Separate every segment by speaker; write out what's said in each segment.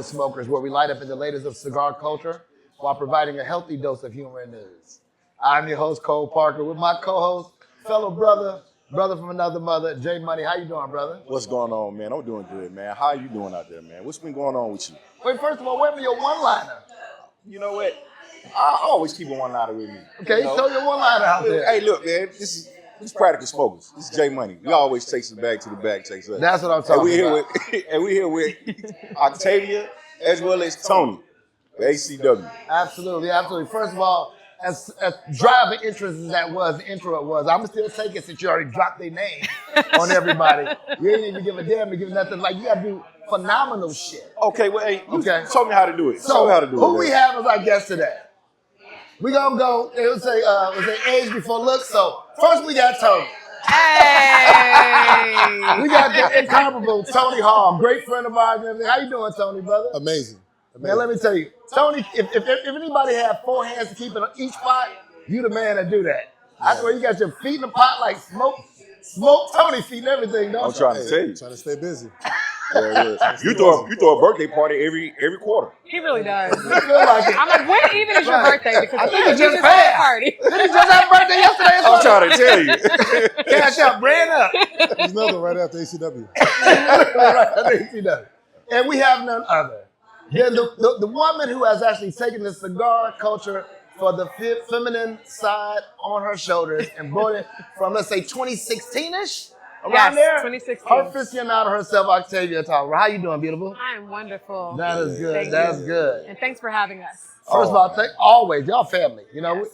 Speaker 1: Smokers, where we light up in the latest of cigar culture while providing a healthy dose of humor and news. I'm your host, Cole Parker, with my co-host, fellow brother from another mother, Jay Money. How you doing, brother?
Speaker 2: What's going on, man? I'm doing good, man. How you doing out there, man? What's been going on with you?
Speaker 1: Wait, first of all, where be your one-liner?
Speaker 2: You know what? I always keep a one-liner with me.
Speaker 1: Okay, throw your one-liner out there.
Speaker 2: Hey, look, man. This is Practical Smokers. This is Jay Money. We always takes it back to the back, takes us.
Speaker 1: That's what I'm talking about.
Speaker 2: And we here with Octavia as well as Tony, the ACW.
Speaker 1: Absolutely. First of all, as driving interest as that was, the intro it was, I'm still take it since you already dropped their name on everybody. You ain't even give a damn to give nothing. Like, you got to do phenomenal shit.
Speaker 2: Okay, well, hey, show me how to do it.
Speaker 1: So,
Speaker 2: show me how to do it.
Speaker 1: Who we have as our guest today? We gonna go, it would say age before looks. So, first we got Tony.
Speaker 3: Hey!
Speaker 1: We got the incomparable Tony Hall, great friend of ours and everything. How you doing, Tony, brother?
Speaker 4: Amazing.
Speaker 1: Man, let me tell you, Tony, if anybody had 4 hands to keep it on each pot, you the man to do that. I swear you got your feet in the pot like smoke Tony feet and everything, don't you?
Speaker 2: I'm trying to tell you.
Speaker 4: Trying to stay busy.
Speaker 2: Yeah. You throw a birthday party every quarter.
Speaker 3: He really does.
Speaker 1: I feel like it.
Speaker 3: I'm like, when even is your birthday? Because
Speaker 1: I think it's
Speaker 3: you
Speaker 1: just
Speaker 3: had a
Speaker 1: passed.
Speaker 3: party.
Speaker 1: Did he just have a birthday yesterday?
Speaker 2: I'm trying to tell you.
Speaker 1: Cash out, brand up.
Speaker 4: There's another right after ACW.
Speaker 1: And we have none other than the woman who has actually taken the cigar culture for the feminine side on her shoulders and brought it from, let's say, 2016-ish? Around there?
Speaker 3: 2016.
Speaker 1: Her aficionado herself, Octavia Talker. How you doing, beautiful?
Speaker 3: I am wonderful.
Speaker 1: That is good.
Speaker 3: Thank
Speaker 1: That's
Speaker 3: you.
Speaker 1: good.
Speaker 3: And thanks for having us.
Speaker 1: First of all, always, y'all family. You know,
Speaker 3: Yes.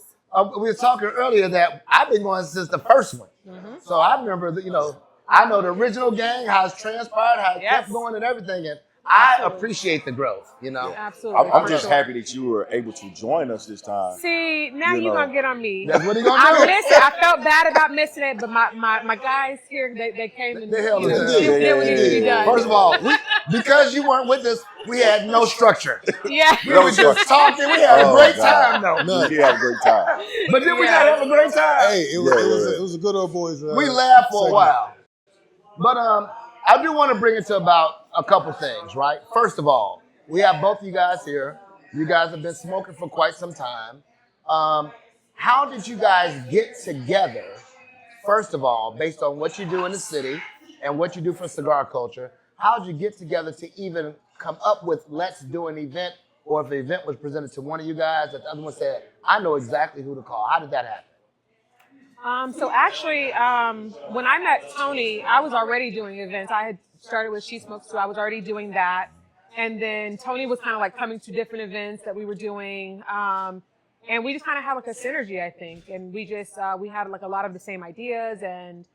Speaker 1: we were talking earlier that I've been going since the first one. So I remember, I know the original gang, how it's transpired, how it kept going and everything. And I appreciate the growth,
Speaker 3: Absolutely.
Speaker 2: I'm just happy that you were able to join us this time.
Speaker 3: See, now you're going to get on me.
Speaker 1: That's what he gonna
Speaker 3: I
Speaker 1: do.
Speaker 3: missed it. I felt bad about missing it, but my guys here, they came and
Speaker 1: They held it down.
Speaker 3: did what needed to be done.
Speaker 1: First of all, because you weren't with us, we had no structure.
Speaker 3: Yeah.
Speaker 1: We were just talking. We had a great time, though.
Speaker 2: We did have a great time.
Speaker 1: But then we got to have a great time.
Speaker 4: Hey, it was a good old boys.
Speaker 1: We laughed for a while. But I do want to bring it to about a couple things, right? First of all, we have both you guys here. You guys have been smoking for quite some time. How did you guys get together, first of all, based on what you do in the city and what you do for cigar culture? How did you get together to even come up with let's do an event, or if the event was presented to one of you guys that the other one said, I know exactly who to call. How did that happen?
Speaker 3: So actually, when I met Tony, I was already doing events. I had started with She Smokes, so I was already doing that. And then Tony was kind of like coming to different events that we were doing. And we just kind of had like a synergy, I think. And we just, we had like a lot of the same ideas. And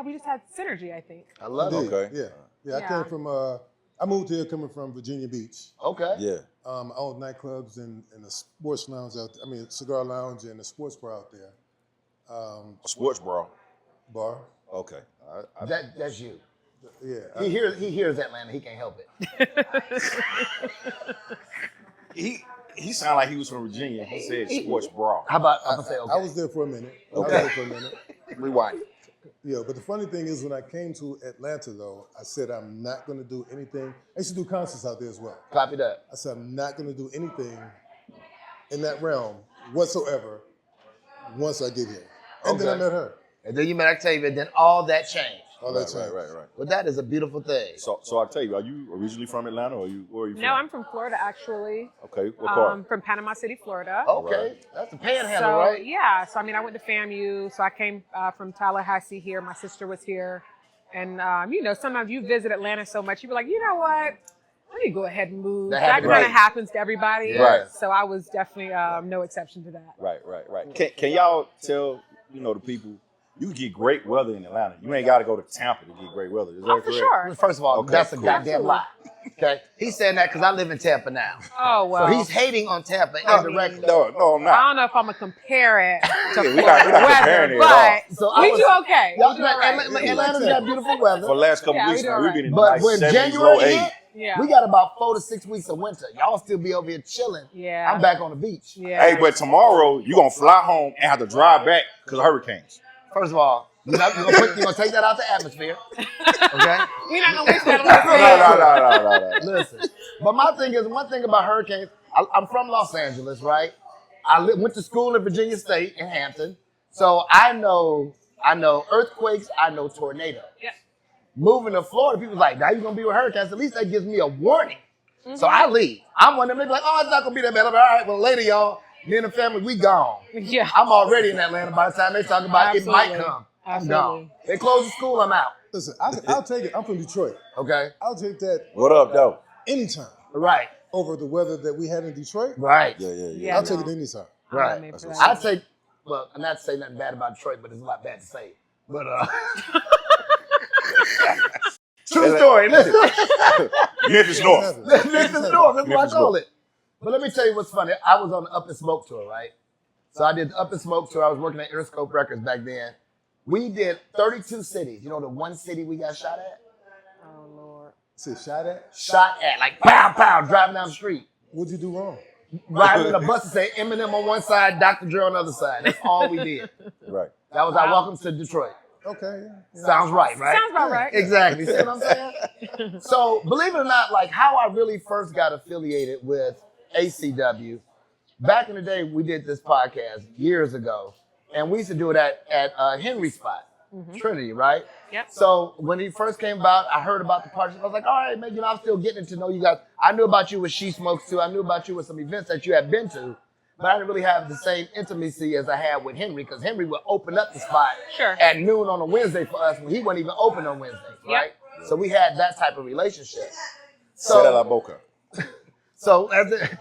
Speaker 3: we just had synergy, I think.
Speaker 1: I love it.
Speaker 2: Okay.
Speaker 4: Yeah. I came from, I moved here coming from Virginia Beach.
Speaker 1: Okay.
Speaker 2: Yeah.
Speaker 4: I owned nightclubs and a sports lounge cigar lounge and a sports bar out there.
Speaker 2: A sports bra.
Speaker 4: Bar.
Speaker 2: Okay.
Speaker 1: That's you.
Speaker 4: Yeah.
Speaker 1: He hears Atlanta. He can't help it.
Speaker 2: He sounded like he was from Virginia. He said sports bra.
Speaker 1: How about I'm gonna say okay?
Speaker 4: I was there for a minute.
Speaker 2: Okay. Rewind.
Speaker 4: Yeah, but the funny thing is when I came to Atlanta, though, I said I'm not going to do anything. I used to do concerts out there as well.
Speaker 1: Copy that.
Speaker 4: I said I'm not going to do anything in that realm whatsoever once I get here. And then I met her.
Speaker 1: And then you met Octavia, then all that changed.
Speaker 4: All that changed.
Speaker 2: Right.
Speaker 1: Well, that is a beautiful thing.
Speaker 2: So I'll tell you, are you originally from Atlanta or where are you from?
Speaker 3: No, I'm from Florida, actually.
Speaker 2: Okay, what part?
Speaker 3: From Panama City, Florida.
Speaker 1: Okay, that's the panhandle,
Speaker 3: So,
Speaker 1: right?
Speaker 3: yeah. So, I mean, I went to FAMU. So I came from Tallahassee here. My sister was here. And, sometimes you visit Atlanta so much, you be like, you know what? Let me go ahead and move. That kind of happens to everybody.
Speaker 1: Right.
Speaker 3: So I was definitely no exception to that.
Speaker 2: Right. Can y'all tell, the people, you can get great weather in Atlanta. You ain't got to go to Tampa to get great weather. Is that correct?
Speaker 3: For sure.
Speaker 1: First of all,
Speaker 2: Okay,
Speaker 1: that's a
Speaker 2: cool.
Speaker 1: goddamn lie. Okay, he's saying that because I live in Tampa now.
Speaker 3: Oh, well.
Speaker 1: So he's hating on Tampa indirectly.
Speaker 2: No, I'm
Speaker 3: I
Speaker 2: not.
Speaker 3: don't know if I'm going to compare it to
Speaker 2: we're not comparing it at all.
Speaker 1: So
Speaker 3: we do okay.
Speaker 1: Y'all,
Speaker 3: We do all right.
Speaker 1: Atlanta's got beautiful weather.
Speaker 2: For the last couple
Speaker 3: Yeah,
Speaker 2: weeks,
Speaker 3: we do
Speaker 2: man,
Speaker 3: all
Speaker 2: we've been in the
Speaker 1: But
Speaker 2: nice
Speaker 1: when
Speaker 2: 70s,
Speaker 1: January
Speaker 2: low 80s.
Speaker 1: hit,
Speaker 3: Yeah.
Speaker 1: we got about 4 to 6 weeks of winter. Y'all still be over here chilling.
Speaker 3: Yeah.
Speaker 1: I'm back on the beach.
Speaker 3: Yeah.
Speaker 2: Hey, but tomorrow you're going to fly home and have to drive back because of hurricanes.
Speaker 1: First of all, You're gonna take that out the atmosphere. Okay.
Speaker 3: We're not gonna waste that on this.
Speaker 2: No.
Speaker 1: Listen, but my thing is, one thing about hurricanes, I'm from Los Angeles, right? Went to school in Virginia State in Hampton, so I know earthquakes, I know tornadoes.
Speaker 3: Yeah.
Speaker 1: Moving to Florida, people's like, now you're gonna be with hurricanes. At least that gives me a warning. So I leave. I'm one of them. They be like, oh, it's not gonna be that bad. I'm like, all right, well, later, y'all, me and the family, we gone.
Speaker 3: Yeah.
Speaker 1: I'm already in Atlanta by the time they talk about it might come. I'm
Speaker 3: Absolutely.
Speaker 1: gone. They close the school, I'm out.
Speaker 4: Listen, I'll take it. I'm from Detroit.
Speaker 1: Okay.
Speaker 4: I'll take that
Speaker 2: What up, though?
Speaker 4: anytime
Speaker 1: Right.
Speaker 4: over the weather that we had in Detroit.
Speaker 1: Right.
Speaker 3: Yeah,
Speaker 4: I'll take it anytime.
Speaker 3: I'm not
Speaker 1: Right.
Speaker 3: made for that.
Speaker 1: I take, well, I'm not to say nothing bad about Detroit, but it's a lot bad to say. But true story. Listen,
Speaker 2: Memphis North.
Speaker 1: Memphis North. That's what I
Speaker 2: Memphis
Speaker 1: call
Speaker 2: North.
Speaker 1: it. But let me tell you what's funny. I was on the Up and Smoke tour, right? So I did the Up and Smoke tour. I was working at Interscope Records back then. We did 32 cities. You know the one city we got shot at?
Speaker 3: Oh Lord.
Speaker 4: Say shot at?
Speaker 1: Shot at, like pow, pow, driving down the street.
Speaker 4: What'd you do wrong?
Speaker 1: Riding in a bus and say Eminem on one side, Dr. Dre on the other side. That's all we did.
Speaker 2: Right.
Speaker 1: That was our welcome to Detroit.
Speaker 4: Okay. Yeah.
Speaker 1: Sounds right?
Speaker 3: Sounds about right.
Speaker 1: Exactly. See what I'm saying? So, believe it or not, like how I really first got affiliated with ACW, back in the day, we did this podcast years ago, and we used to do it at Henry Spot, Trinity, right?
Speaker 3: Yep.
Speaker 1: So, when he first came about, I heard about the partnership. I was like, all right, man, I'm still getting to know you guys. I knew about you with She Smokes too. I knew about you with some events that you had been to. But I didn't really have the same intimacy as I had with Henry, because Henry would open up the spot at noon on a Wednesday for us when he wasn't even open on Wednesdays, right? Yep. So we had that type of relationship.
Speaker 2: Say that la boca.
Speaker 1: So,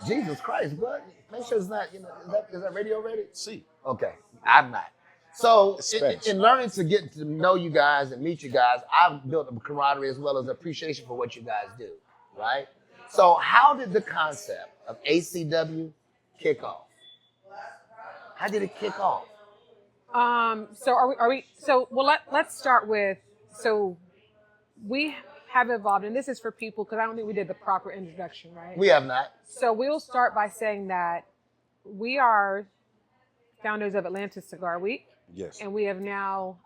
Speaker 1: Jesus Christ, bro. Make sure it's not, is that radio ready?
Speaker 2: See.
Speaker 1: Okay, I'm not. So,
Speaker 2: Spanish.
Speaker 1: in learning to get to know you guys and meet you guys, I've built a camaraderie as well as appreciation for what you guys do, right? So, how did the concept of ACW kick off? How did it kick off?
Speaker 3: Let's start with, so we have evolved, and this is for people, because I don't think we did the proper introduction, right?
Speaker 1: We have not.
Speaker 3: So we'll start by saying that we are founders of Atlanta Cigar Week.
Speaker 2: Yes.
Speaker 3: And we have now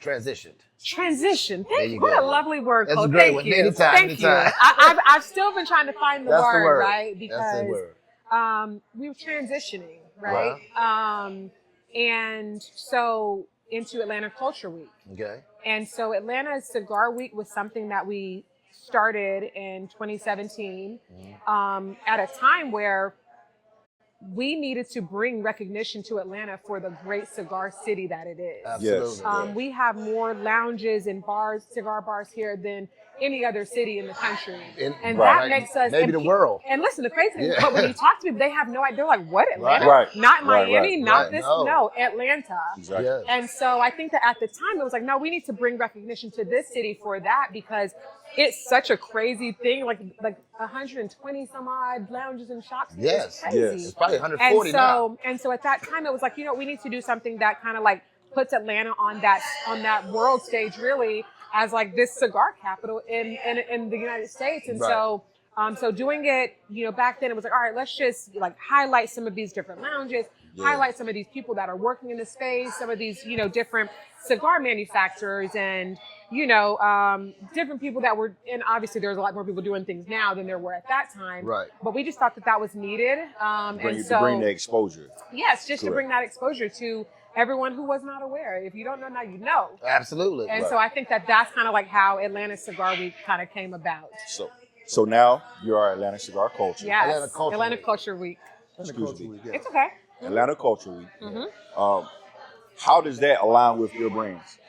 Speaker 1: Transitioned.
Speaker 3: Thank you. What a lovely word,
Speaker 1: That's
Speaker 3: Cole.
Speaker 1: a great
Speaker 3: Thank
Speaker 1: one.
Speaker 3: you.
Speaker 1: Anytime,
Speaker 3: Thank
Speaker 1: anytime.
Speaker 3: you. I've still been trying to find the
Speaker 1: That's
Speaker 3: word,
Speaker 1: the word,
Speaker 3: right? Because
Speaker 1: that's the word.
Speaker 3: We were transitioning, right? And so into Atlanta Culture Week.
Speaker 1: Okay.
Speaker 3: And so Atlanta Cigar Week was something that we started in 2017 at a time where we needed to bring recognition to Atlanta for the great cigar city that it is.
Speaker 1: Absolutely.
Speaker 2: Yes.
Speaker 3: We have more lounges and bars, cigar bars here than any other city in the country. And that makes us...
Speaker 1: Maybe the world.
Speaker 3: And listen, the crazy thing is, but when you talk to people, they have no idea. They're like, what, Atlanta?
Speaker 2: Right.
Speaker 3: Not Miami, not this,
Speaker 1: No.
Speaker 3: no, Atlanta.
Speaker 2: Exactly.
Speaker 1: Yes.
Speaker 3: And so I think that at the time, it was like, no, we need to bring recognition to this city for that, because it's such a crazy thing, like 120 some odd lounges and shops.
Speaker 1: Yes.
Speaker 3: It's crazy.
Speaker 2: Yes.
Speaker 1: It's probably 140 now.
Speaker 3: And so at that time, it was like, we need to do something that kind of like puts Atlanta on that world stage, really, as like this cigar capital in the United States. And so doing it, back then it was like, all right, let's just like highlight some of these different lounges, highlight some of these people that are working in the space, some of these, different cigar manufacturers and, different people that were, and obviously there's a lot more people doing things now than there were at that time.
Speaker 1: Right.
Speaker 3: But we just thought that was needed.
Speaker 2: To bring the exposure.
Speaker 3: Yes, just to bring that exposure to everyone who was not aware. If you don't know now, you know.
Speaker 1: Absolutely.
Speaker 3: And so I think that's kind of like how Atlanta Cigar Week kind of came about.
Speaker 2: So now you are Atlanta Cigar Culture.
Speaker 3: Yes,
Speaker 1: Atlanta Culture
Speaker 3: Week.
Speaker 2: Excuse me.
Speaker 3: It's okay.
Speaker 2: Atlanta Culture Week. How does that align with your brands?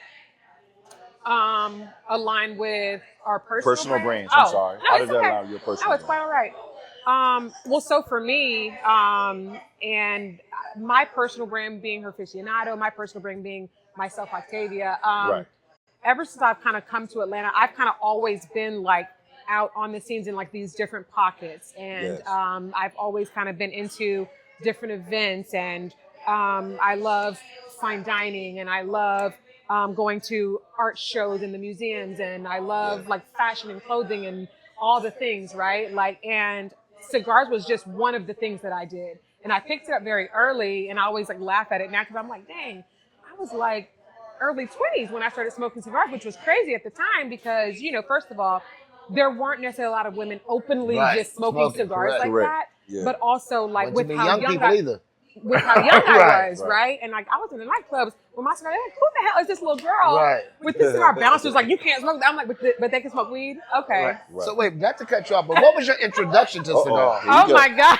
Speaker 3: Align with our personal
Speaker 2: brands.
Speaker 3: Oh,
Speaker 2: I'm sorry.
Speaker 3: No,
Speaker 2: How does
Speaker 3: it's
Speaker 2: that
Speaker 3: okay.
Speaker 2: align with your personal
Speaker 3: No, it's quite all right. Well, so for me, and my personal brand being Her Aficionado, my personal brand being myself, Octavia. Ever since I've kind of come to Atlanta, I've kind of always been like out on the scenes in like these different pockets, and I've always kind of been into different events, and I love fine dining, and I love going to art shows in the museums, and I love like fashion and clothing and all the things, right? Like, and cigars was just one of the things that I did. And I picked it up very early, and I always like laugh at it now because I'm like, dang, I was like early 20s when I started smoking cigars, which was crazy at the time because, first of all, there weren't necessarily a lot of women openly just smoking cigars like
Speaker 2: Correct.
Speaker 3: that.
Speaker 2: Yeah.
Speaker 3: But also like
Speaker 1: Wasn't
Speaker 3: with
Speaker 1: too
Speaker 3: how
Speaker 1: many young
Speaker 3: young
Speaker 1: people
Speaker 3: I,
Speaker 1: either.
Speaker 3: with how young I
Speaker 1: Right,
Speaker 3: was, right? And like I was in the nightclubs with my cigar. They're like, who the hell is this little girl
Speaker 1: Right.
Speaker 3: with this cigar? Bouncers like, you can't smoke that. I'm like, but they can smoke weed? Okay.
Speaker 1: Right. So wait, not to cut you off, but what was your introduction to cigars?
Speaker 2: Here you
Speaker 3: Oh
Speaker 2: go.
Speaker 3: my God.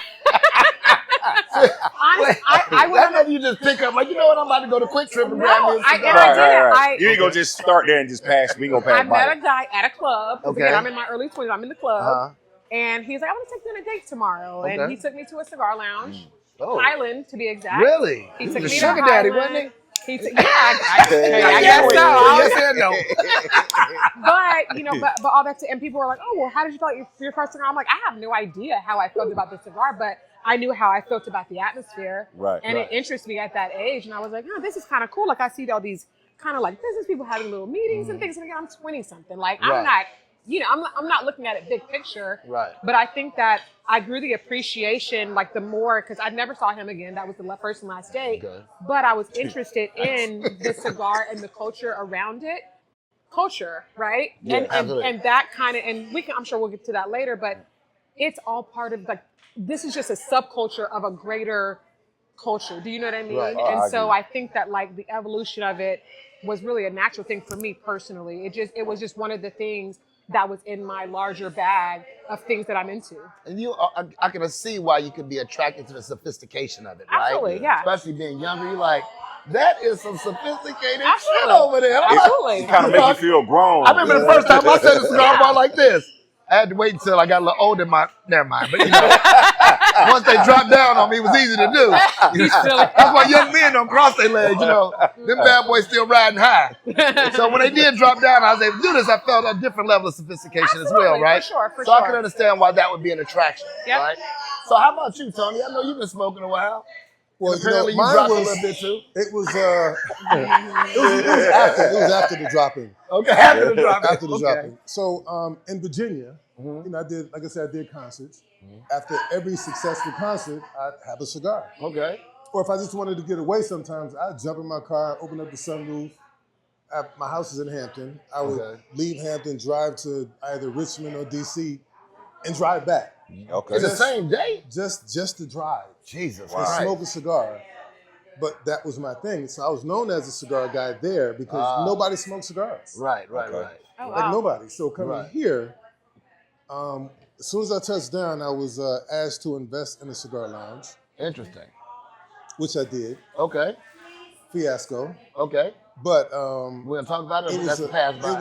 Speaker 3: I
Speaker 1: That's
Speaker 3: went
Speaker 1: when you just pick up, like, you know what, I'm about to go to Quick Trip and grab me a
Speaker 3: I
Speaker 1: cigar.
Speaker 3: did it.
Speaker 2: You ain't gonna just start there and just pass. We gonna pass
Speaker 3: I
Speaker 2: by.
Speaker 3: met a guy at a club. 'Cause
Speaker 1: Okay.
Speaker 3: Again, I'm in my early 20s. I'm in the club.
Speaker 1: Uh-huh.
Speaker 3: And he's like, I want to take you on a date tomorrow.
Speaker 1: Okay.
Speaker 3: And he took me to a cigar lounge.
Speaker 1: Oh.
Speaker 3: Highland, to be exact.
Speaker 1: Really?
Speaker 3: He
Speaker 1: He
Speaker 3: took
Speaker 1: was
Speaker 3: me
Speaker 1: a
Speaker 3: to
Speaker 1: sugar daddy,
Speaker 3: Highland.
Speaker 1: wasn't
Speaker 3: He took, yeah, I guess so.
Speaker 1: Yes and no.
Speaker 3: But all that, and people were like, oh, well, how did you feel like your first cigar? I'm like, I have no idea how I felt about the cigar, but I knew how I felt about the atmosphere.
Speaker 2: Right.
Speaker 3: And it interested me at that age. And I was like, oh, this is kind of cool. Like, I see all these kind of like business people having little meetings and things. And again, I'm 20 something. Like,
Speaker 1: Right.
Speaker 3: I'm not, I'm not looking at it big picture.
Speaker 1: Right.
Speaker 3: But I think that I grew the appreciation, like the more, because I never saw him again. That was the first and last date.
Speaker 1: Okay.
Speaker 3: But I was interested in the cigar and the culture around it. Culture, right?
Speaker 1: Yeah, absolutely.
Speaker 3: And that kind of, and I'm sure we'll get to that later, but it's all part of like, this is just a subculture of a greater culture. Do you know what I mean?
Speaker 1: Right.
Speaker 3: And
Speaker 2: I
Speaker 3: so
Speaker 2: agree.
Speaker 3: I think that like the evolution of it was really a natural thing for me personally. It was just one of the things that was in my larger bag of things that I'm into.
Speaker 1: And I can see why you could be attracted to the sophistication of it, right?
Speaker 3: Absolutely, yeah.
Speaker 1: Especially being younger, you're like, that is some sophisticated
Speaker 3: Absolutely.
Speaker 1: shit over there.
Speaker 3: Absolutely.
Speaker 2: It kind of make you feel grown.
Speaker 1: I remember the first time I set a cigar bar like this. I had to wait until I got a little older. Never mind. But once they dropped down on me, it was easy to do.
Speaker 3: He's silly.
Speaker 1: That's why young men don't cross their legs. Them bad boys still riding high. So when they did drop down, I was able to do this. I felt a different level of sophistication as well,
Speaker 3: Absolutely,
Speaker 1: right?
Speaker 3: for
Speaker 1: so I
Speaker 3: sure.
Speaker 1: can understand why that would be an attraction,
Speaker 3: Yep.
Speaker 1: right? So how about you, Tony? I know you've been smoking a while.
Speaker 4: Well,
Speaker 1: Apparently you
Speaker 4: mine
Speaker 1: dropped
Speaker 4: was
Speaker 1: a little bit too.
Speaker 4: It was after the dropping.
Speaker 1: Okay, after the dropping.
Speaker 4: After the
Speaker 1: Okay.
Speaker 4: dropping. So in Virginia, I did, like I said, I did concerts. After every successful concert, I'd have a cigar.
Speaker 1: Okay.
Speaker 4: Or if I just wanted to get away sometimes, I'd jump in my car, open up the sunroof. My house is in Hampton. I would
Speaker 1: Okay.
Speaker 4: leave Hampton, drive to either Richmond or DC, and drive back.
Speaker 2: Okay.
Speaker 1: It's the same day?
Speaker 4: Just to drive
Speaker 1: Jesus
Speaker 4: and
Speaker 1: Christ.
Speaker 4: smoke a cigar. But that was my thing. So I was known as a cigar guy there because nobody smoked cigars.
Speaker 1: Right.
Speaker 2: Okay.
Speaker 3: Oh,
Speaker 4: Like
Speaker 3: wow.
Speaker 4: nobody. So coming
Speaker 1: Right.
Speaker 4: here, as soon as I touched down, I was asked to invest in a cigar lounge,
Speaker 1: Interesting.
Speaker 4: which I did.
Speaker 1: Okay.
Speaker 4: Fiasco.
Speaker 1: Okay.
Speaker 4: But
Speaker 1: We're gonna talk about it.
Speaker 4: it
Speaker 1: Or
Speaker 4: was
Speaker 1: that's a pass by.
Speaker 4: it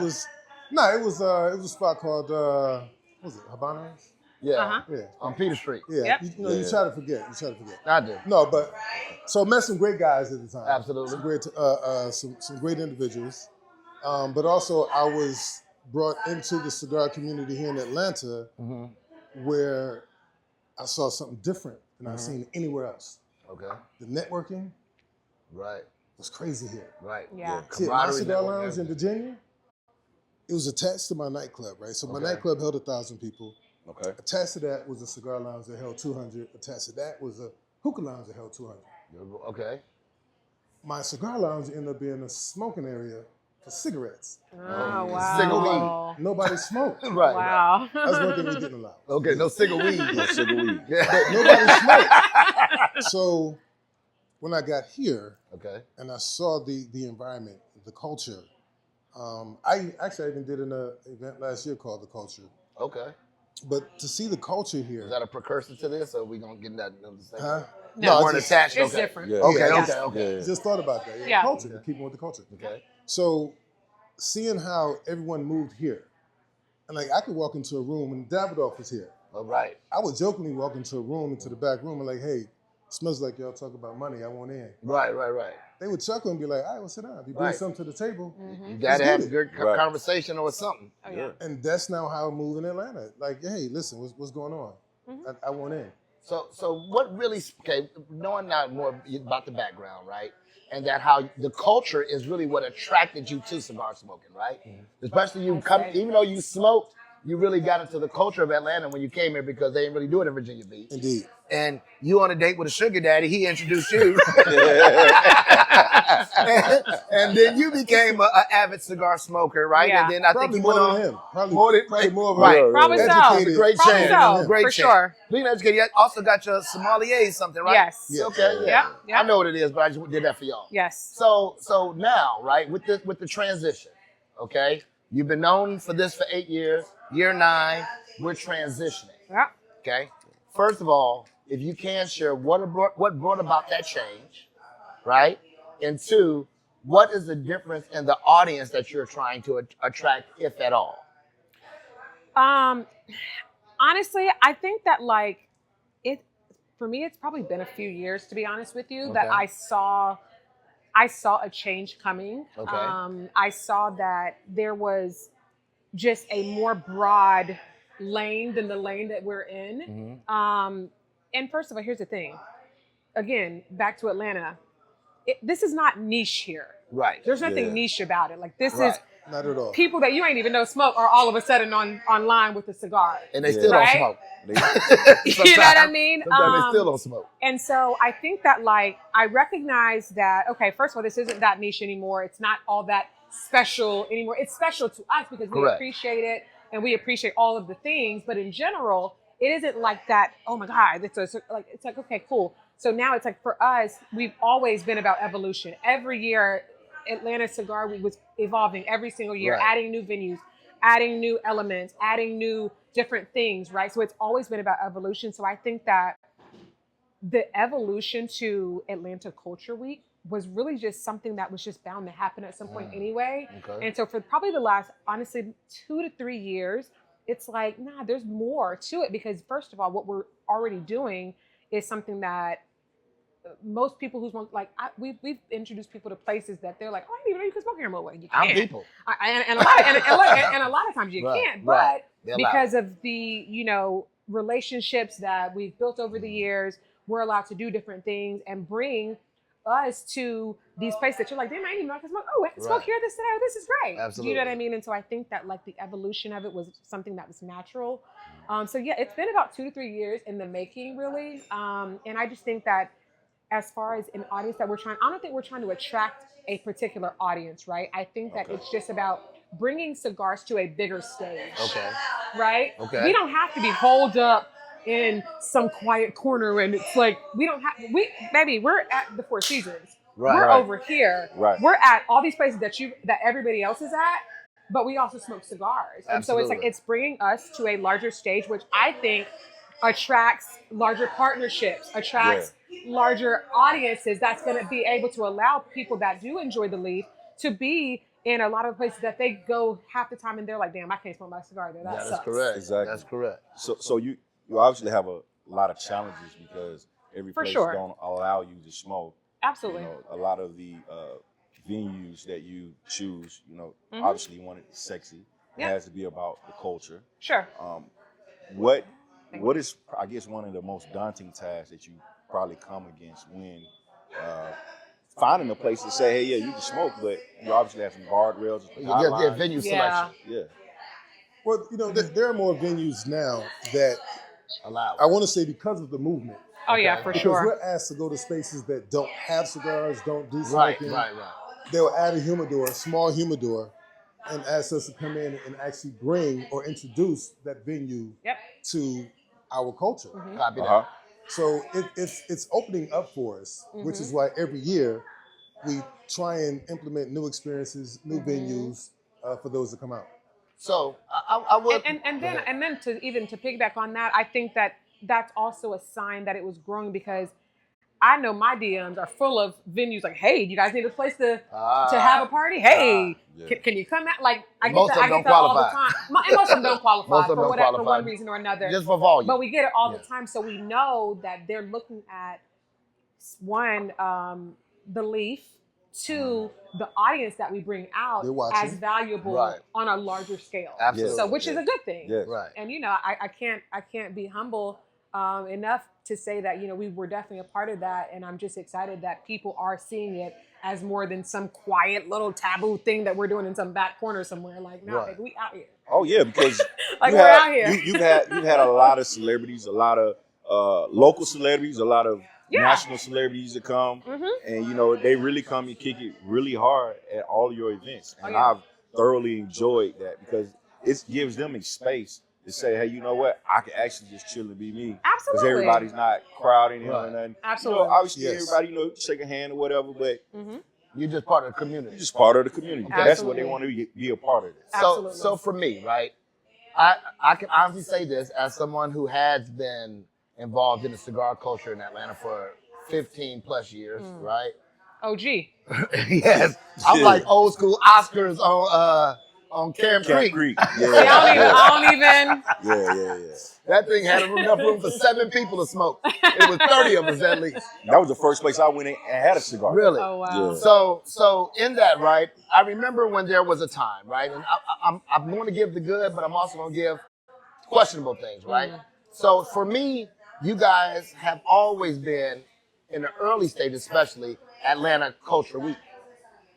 Speaker 4: was a spot called what was it, Habanos?
Speaker 1: Yeah.
Speaker 3: Uh-huh.
Speaker 4: Yeah.
Speaker 1: On Peter Street.
Speaker 4: Yeah.
Speaker 3: Yep.
Speaker 4: You
Speaker 2: Yeah.
Speaker 4: try to forget.
Speaker 1: I do.
Speaker 4: No, but so met some great guys at the time.
Speaker 1: Absolutely.
Speaker 4: Some great some great individuals. But also I was brought into the cigar community here in Atlanta where I saw something different than I've seen anywhere else.
Speaker 1: Okay.
Speaker 4: The networking
Speaker 1: Right.
Speaker 4: was crazy here.
Speaker 1: Right.
Speaker 3: Yeah.
Speaker 4: See, my
Speaker 1: Camaraderie,
Speaker 4: cigar
Speaker 1: network,
Speaker 4: lounge in Virginia, it was attached to my nightclub, right? So my
Speaker 1: Okay.
Speaker 4: nightclub held 1,000 people.
Speaker 2: Okay.
Speaker 4: Attached to that was a cigar lounge that held 200. Attached to that was a hookah lounge that held 200.
Speaker 1: Okay.
Speaker 4: My cigar lounge ended up being a smoking area for cigarettes.
Speaker 3: Oh,
Speaker 1: Single
Speaker 3: wow.
Speaker 4: Nobody smoked.
Speaker 1: Right.
Speaker 3: Wow.
Speaker 4: That's one thing we didn't allow.
Speaker 1: Okay. No cigar weed.
Speaker 2: No cigar weed.
Speaker 1: Yeah.
Speaker 4: Nobody smoked. So when I got here
Speaker 1: Okay.
Speaker 4: and I saw the environment, the culture, I even did an event last year called The Culture.
Speaker 1: Okay.
Speaker 4: But to see the culture here,
Speaker 1: Is that a precursor to this, or are we gonna get in that in a second?
Speaker 4: huh?
Speaker 3: No,
Speaker 4: I
Speaker 1: Weren't
Speaker 4: just,
Speaker 1: attached.
Speaker 3: It's
Speaker 1: Okay.
Speaker 3: different.
Speaker 2: Yeah.
Speaker 1: Okay.
Speaker 4: Yeah.
Speaker 1: Okay. Okay.
Speaker 2: Yeah.
Speaker 4: just thought about that.
Speaker 3: Yeah.
Speaker 4: Culture, keeping with the culture.
Speaker 1: Okay.
Speaker 4: So seeing how everyone moved here, and like I could walk into a room and Davidoff was here.
Speaker 1: All right.
Speaker 4: I would jokingly walk into a room, into the back room, and like, hey, smells like y'all talk about money. I want in.
Speaker 1: Right. Right. Right.
Speaker 4: They would chuckle and be like, all right, well, sit down. If you bring
Speaker 1: Right.
Speaker 4: something to the table,
Speaker 1: You gotta have a
Speaker 4: good.
Speaker 1: good
Speaker 2: Right.
Speaker 1: conversation or something.
Speaker 3: Oh, yeah.
Speaker 4: and that's now how I move in Atlanta. Like, hey, listen, what's going on? I want in.
Speaker 1: So what really, okay, knowing now more about the background, right? And that how the culture is really what attracted you to cigar smoking, right? Especially you come, even though you smoked, you really got into the culture of Atlanta when you came here because they didn't really do it in Virginia Beach.
Speaker 4: Indeed.
Speaker 1: And you on a date with a sugar daddy, he introduced you. and then you became an avid cigar smoker, right?
Speaker 3: Yeah.
Speaker 1: And then I
Speaker 4: Probably
Speaker 1: think you
Speaker 4: more
Speaker 1: went
Speaker 4: than
Speaker 1: on.
Speaker 4: him. Probably more of a
Speaker 1: Right.
Speaker 3: Probably so.
Speaker 4: educated.
Speaker 1: Great
Speaker 3: Probably
Speaker 1: change.
Speaker 3: so,
Speaker 1: Great
Speaker 3: for
Speaker 1: change.
Speaker 3: sure.
Speaker 1: Being educated, you also got your sommelier something, right?
Speaker 3: Yes.
Speaker 4: Yeah.
Speaker 1: Okay. Yeah.
Speaker 3: Yep, yep.
Speaker 1: I know what it is, but I just did that for y'all.
Speaker 3: Yes.
Speaker 1: So now, right, with the transition, okay, you've been known for this for 8 years. Year 9, we're transitioning.
Speaker 3: Yeah.
Speaker 1: Okay. First of all, if you can share what brought about that change, right? And 2, what is the difference in the audience that you're trying to attract, if at all?
Speaker 3: Honestly, I think that like it for me, it's probably been a few years, to be honest with you, that
Speaker 1: Okay.
Speaker 3: I saw a change coming.
Speaker 1: Okay.
Speaker 3: I saw that there was just a more broad lane than the lane that we're in. And first of all, here's the thing. Again, back to Atlanta. This is not niche here.
Speaker 1: Right.
Speaker 3: There's nothing niche about it. Like this
Speaker 1: Right.
Speaker 3: is
Speaker 4: Not at all.
Speaker 3: people that you ain't even know smoke are all of a sudden online with a cigar.
Speaker 1: And they still
Speaker 3: Right?
Speaker 1: don't smoke.
Speaker 3: You know what I mean?
Speaker 1: Sometimes they still don't smoke.
Speaker 3: And so I think that like I recognize that, okay, first of all, this isn't that niche anymore. It's not all that special anymore. It's special to us because we
Speaker 1: Correct.
Speaker 3: appreciate it and we appreciate all of the things. But in general, it isn't like that. Oh my God, it's like okay, cool. So now it's like for us, we've always been about evolution. Every year, Atlanta Cigar Week was evolving every single year,
Speaker 1: Right.
Speaker 3: adding new venues, adding new elements, adding new different things, right? So it's always been about evolution. So I think that the evolution to Atlanta Culture Week was really just something that was just bound to happen at some point anyway.
Speaker 1: Okay.
Speaker 3: And so for probably the last, honestly, 2 to 3 years, it's like, nah, there's more to it because first of all, what we're already doing is something that most people who's like we've introduced people to places that they're like, oh, I didn't even know you could smoke here in Well, you
Speaker 1: I'm
Speaker 3: can't.
Speaker 1: people.
Speaker 3: And a lot of times you
Speaker 1: Right,
Speaker 3: can't,
Speaker 1: right.
Speaker 3: but
Speaker 1: They're
Speaker 3: because of the relationships that we've built over the years, we're allowed to do different things and bring us to these places that you're like, damn, I didn't even know I could smoke. Oh, I can smoke
Speaker 1: Right.
Speaker 3: here. This today. Oh, this is great.
Speaker 1: Absolutely.
Speaker 3: You know what I mean? And so I think that like the evolution of it was something that was natural. So yeah, it's been about 2 to 3 years in the making, really. And I just think that as far as an audience that I don't think we're trying to attract a particular audience, right? I think that it's just about bringing cigars to a bigger stage.
Speaker 1: Okay.
Speaker 3: Right?
Speaker 1: Okay.
Speaker 3: We don't have to be holed up in some quiet corner and it's like we're at the Four Seasons.
Speaker 1: Right.
Speaker 3: We're
Speaker 2: Right.
Speaker 3: over here.
Speaker 2: Right.
Speaker 3: We're at all these places that everybody else is at, but we also smoke cigars. And so it's like
Speaker 1: Absolutely.
Speaker 3: it's bringing us to a larger stage, which I think attracts larger partnerships, attracts larger audiences that's going to be able to allow people that do enjoy the leaf to be in a lot of places that they go half the time and they're like, damn, I can't smoke my cigar there. That
Speaker 1: That's
Speaker 3: sucks.
Speaker 1: correct.
Speaker 2: Exactly.
Speaker 1: That's correct.
Speaker 2: So you obviously have a lot of challenges because every
Speaker 3: For
Speaker 2: place
Speaker 3: sure.
Speaker 2: don't allow you to smoke.
Speaker 3: Absolutely.
Speaker 2: You know, a lot of the venues that you choose,
Speaker 3: Mhm.
Speaker 2: obviously you want it sexy. It
Speaker 3: Yeah.
Speaker 2: has to be about the culture.
Speaker 3: Sure.
Speaker 2: What is, I guess, one of the most daunting tasks that you probably come against when finding a place to say, hey, yeah, you can smoke, but you obviously have some guardrails, some
Speaker 1: Yeah,
Speaker 2: guidelines.
Speaker 1: venue
Speaker 3: Yeah.
Speaker 1: selection.
Speaker 2: Yeah.
Speaker 4: Well, there are more venues now that
Speaker 1: Allowed.
Speaker 4: I want to say because of the movement.
Speaker 3: Oh yeah, for
Speaker 4: Because
Speaker 3: sure.
Speaker 4: we're asked to go to spaces that don't have cigars, don't do
Speaker 1: Right,
Speaker 4: smoking.
Speaker 1: right.
Speaker 4: They'll add a humidor, a small humidor, and ask us to come in and actually bring or introduce that venue
Speaker 3: Yep.
Speaker 4: to our culture.
Speaker 1: Copy that.
Speaker 2: Uh-huh.
Speaker 4: So it's opening up for us, which is why every year we try and implement new experiences, new venues for those that come out.
Speaker 1: So I would.
Speaker 3: And
Speaker 1: Go ahead.
Speaker 3: then to piggyback on that, I think that that's also a sign that it was growing because I know my DMs are full of venues like, hey, do you guys need a place to have a party? Hey,
Speaker 2: Yeah.
Speaker 3: can you come out? Like I
Speaker 1: Most of them
Speaker 3: get
Speaker 1: don't
Speaker 3: that all the
Speaker 1: qualify.
Speaker 3: time. And most of them don't qualify
Speaker 1: Most of them
Speaker 3: for
Speaker 1: don't
Speaker 3: whatever, for
Speaker 1: qualify.
Speaker 3: one reason or another.
Speaker 1: Just for volume.
Speaker 3: But we get it all
Speaker 1: Yeah.
Speaker 3: the time, so we know that they're looking at one, the leaf, two, the audience that we bring out
Speaker 4: They're watching.
Speaker 3: as valuable
Speaker 1: Right.
Speaker 3: on a larger scale.
Speaker 1: Absolutely.
Speaker 3: So, which is a good thing.
Speaker 2: Yes.
Speaker 1: Right.
Speaker 3: And I can't be humble enough to say that we were definitely a part of that, and I'm just excited that people are seeing it as more than some quiet little taboo thing that we're doing in some back corner somewhere. Like, no,
Speaker 1: Right.
Speaker 3: baby, we out here.
Speaker 2: Oh yeah, because
Speaker 3: Like,
Speaker 2: you
Speaker 3: we're
Speaker 2: have,
Speaker 3: out here.
Speaker 2: you've had a lot of celebrities, a lot of local celebrities, a lot of
Speaker 3: Yeah.
Speaker 2: national celebrities that come, and you know they really come and kick it really hard at all your events, and
Speaker 3: yeah.
Speaker 2: I've thoroughly enjoyed that because it gives them a space to say, hey, you know what, I can actually just chill and be me, because
Speaker 3: Absolutely.
Speaker 2: everybody's not crowding him
Speaker 1: Right.
Speaker 2: or nothing.
Speaker 3: Absolutely.
Speaker 2: You know, obviously
Speaker 4: Yes.
Speaker 2: everybody, you know, shake a hand or whatever, but
Speaker 1: You're just part of the community.
Speaker 2: you're just part of the community.
Speaker 3: Okay.
Speaker 2: That's what they
Speaker 3: Absolutely.
Speaker 2: want to be a part of. It.
Speaker 3: Absolutely.
Speaker 1: So for me, right, I can honestly say this as someone who has been involved in the cigar culture in Atlanta for 15 plus years, right?
Speaker 3: OG.
Speaker 1: Yes, I'm like old school Oscars on Camp
Speaker 2: Camp
Speaker 1: Creek.
Speaker 2: Creek.
Speaker 3: See, I don't even.
Speaker 2: Yeah.
Speaker 1: That thing had enough room for 7 people to smoke. It was 30 of us at least.
Speaker 2: That was the first place I went in and had a cigar.
Speaker 1: Really?
Speaker 3: Oh, wow.
Speaker 2: Yeah.
Speaker 1: So in that, right, I remember when there was a time, right, and I'm going to give the good, but I'm also going to give questionable things, right? So for me, you guys have always been, in the early stage especially, Atlanta Culture Week,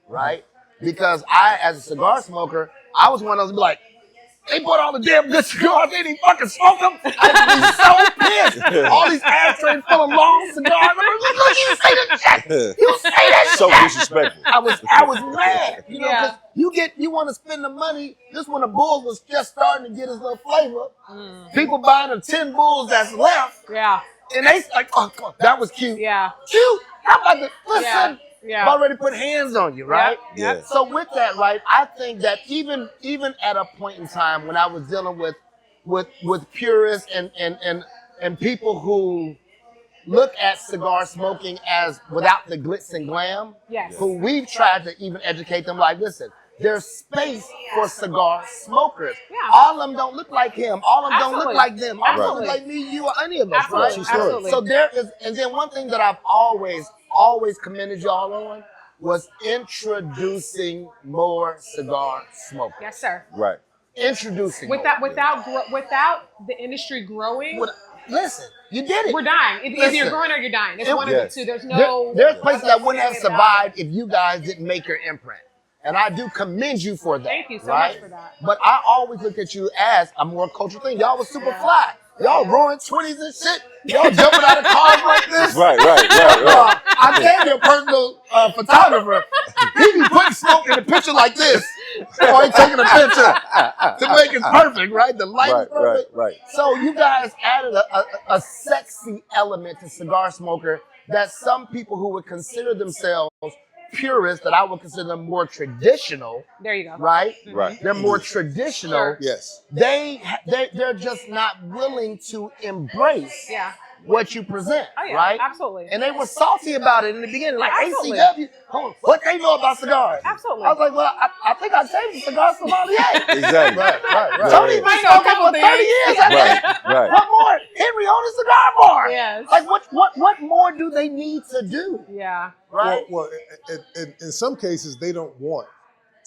Speaker 1: right? Because I, as a cigar smoker, I was one of those who be like, they bought all the damn good cigars, they didn't fucking smoke them. I was so pissed. All these ashtrays full of long cigars. I'm like, look, you say that shit. You say that
Speaker 2: So
Speaker 1: shit.
Speaker 2: disrespectful.
Speaker 1: I was mad, you know,
Speaker 3: Yeah.
Speaker 1: because you want to spend the money. This when the Bulls was just starting to get his little flavor. People buying the 10 Bulls that's left,
Speaker 3: Yeah.
Speaker 1: and they like, oh, that was cute.
Speaker 3: Yeah.
Speaker 1: Cute. I'm about to listen.
Speaker 3: Yeah.
Speaker 1: I've already put hands on you, right?
Speaker 3: Yep.
Speaker 2: Yeah.
Speaker 1: So with that, right, I think that even at a point in time when I was dealing with purists and people who look at cigar smoking as without the glitz and glam,
Speaker 3: Yes.
Speaker 1: who we've tried to even educate them like, listen, there's space for cigar smokers.
Speaker 3: Yeah.
Speaker 1: All of them don't look like him. All of them don't
Speaker 3: Absolutely.
Speaker 1: look like them. All of them don't look
Speaker 3: Absolutely.
Speaker 1: like me, you, or any of us,
Speaker 3: Absolutely.
Speaker 1: right?
Speaker 3: Absolutely.
Speaker 1: So there is, and then one thing that I've always commended y'all on was introducing more cigar smokers.
Speaker 3: Yes, sir.
Speaker 2: Right.
Speaker 1: Introducing
Speaker 3: Without
Speaker 1: more.
Speaker 3: without the industry growing,
Speaker 1: Listen, you did it.
Speaker 3: we're dying. Either
Speaker 1: Listen.
Speaker 3: you're growing or you're dying. It's
Speaker 1: It-
Speaker 3: one of
Speaker 2: Yes.
Speaker 3: the two. There's no.
Speaker 1: There's places that wouldn't have survived if you guys didn't make your imprint. And I do commend you for that.
Speaker 3: Thank you so
Speaker 1: right?
Speaker 3: much for that.
Speaker 1: But I always look at you as a more cultural thing. Y'all was super fly. Y'all roaring 20s and shit. Y'all jumping out of cars like this.
Speaker 2: Right.
Speaker 1: I gave you a personal photographer. He be putting smoke in a picture like this. Or he taking a picture to make it perfect, right? The light is perfect.
Speaker 2: Right.
Speaker 1: So you guys added a sexy element to cigar smoker that some people who would consider themselves purists, that I would consider them more traditional,
Speaker 3: There you go.
Speaker 1: right?
Speaker 2: Right.
Speaker 1: They're more traditional.
Speaker 3: Sure.
Speaker 4: Yes.
Speaker 1: They're just not willing to embrace
Speaker 3: Yeah.
Speaker 1: what you present,
Speaker 3: Oh yeah.
Speaker 1: right?
Speaker 3: Absolutely.
Speaker 1: And they were salty about it in the beginning, like
Speaker 3: Absolutely.
Speaker 1: ACW. What they know about cigars?
Speaker 3: Absolutely.
Speaker 1: I was like, well, I think I changed the cigar sommelier.
Speaker 2: Exactly.
Speaker 4: Right.
Speaker 1: Tony's
Speaker 2: Yeah.
Speaker 1: been
Speaker 3: I know a
Speaker 1: smoking
Speaker 3: couple
Speaker 1: for 30 years. I think.
Speaker 2: Right.
Speaker 1: What more? Henry owned a cigar bar.
Speaker 3: Yes.
Speaker 1: Like, what more do they need to do,
Speaker 3: Yeah.
Speaker 1: right?
Speaker 4: Well, in some cases, they don't want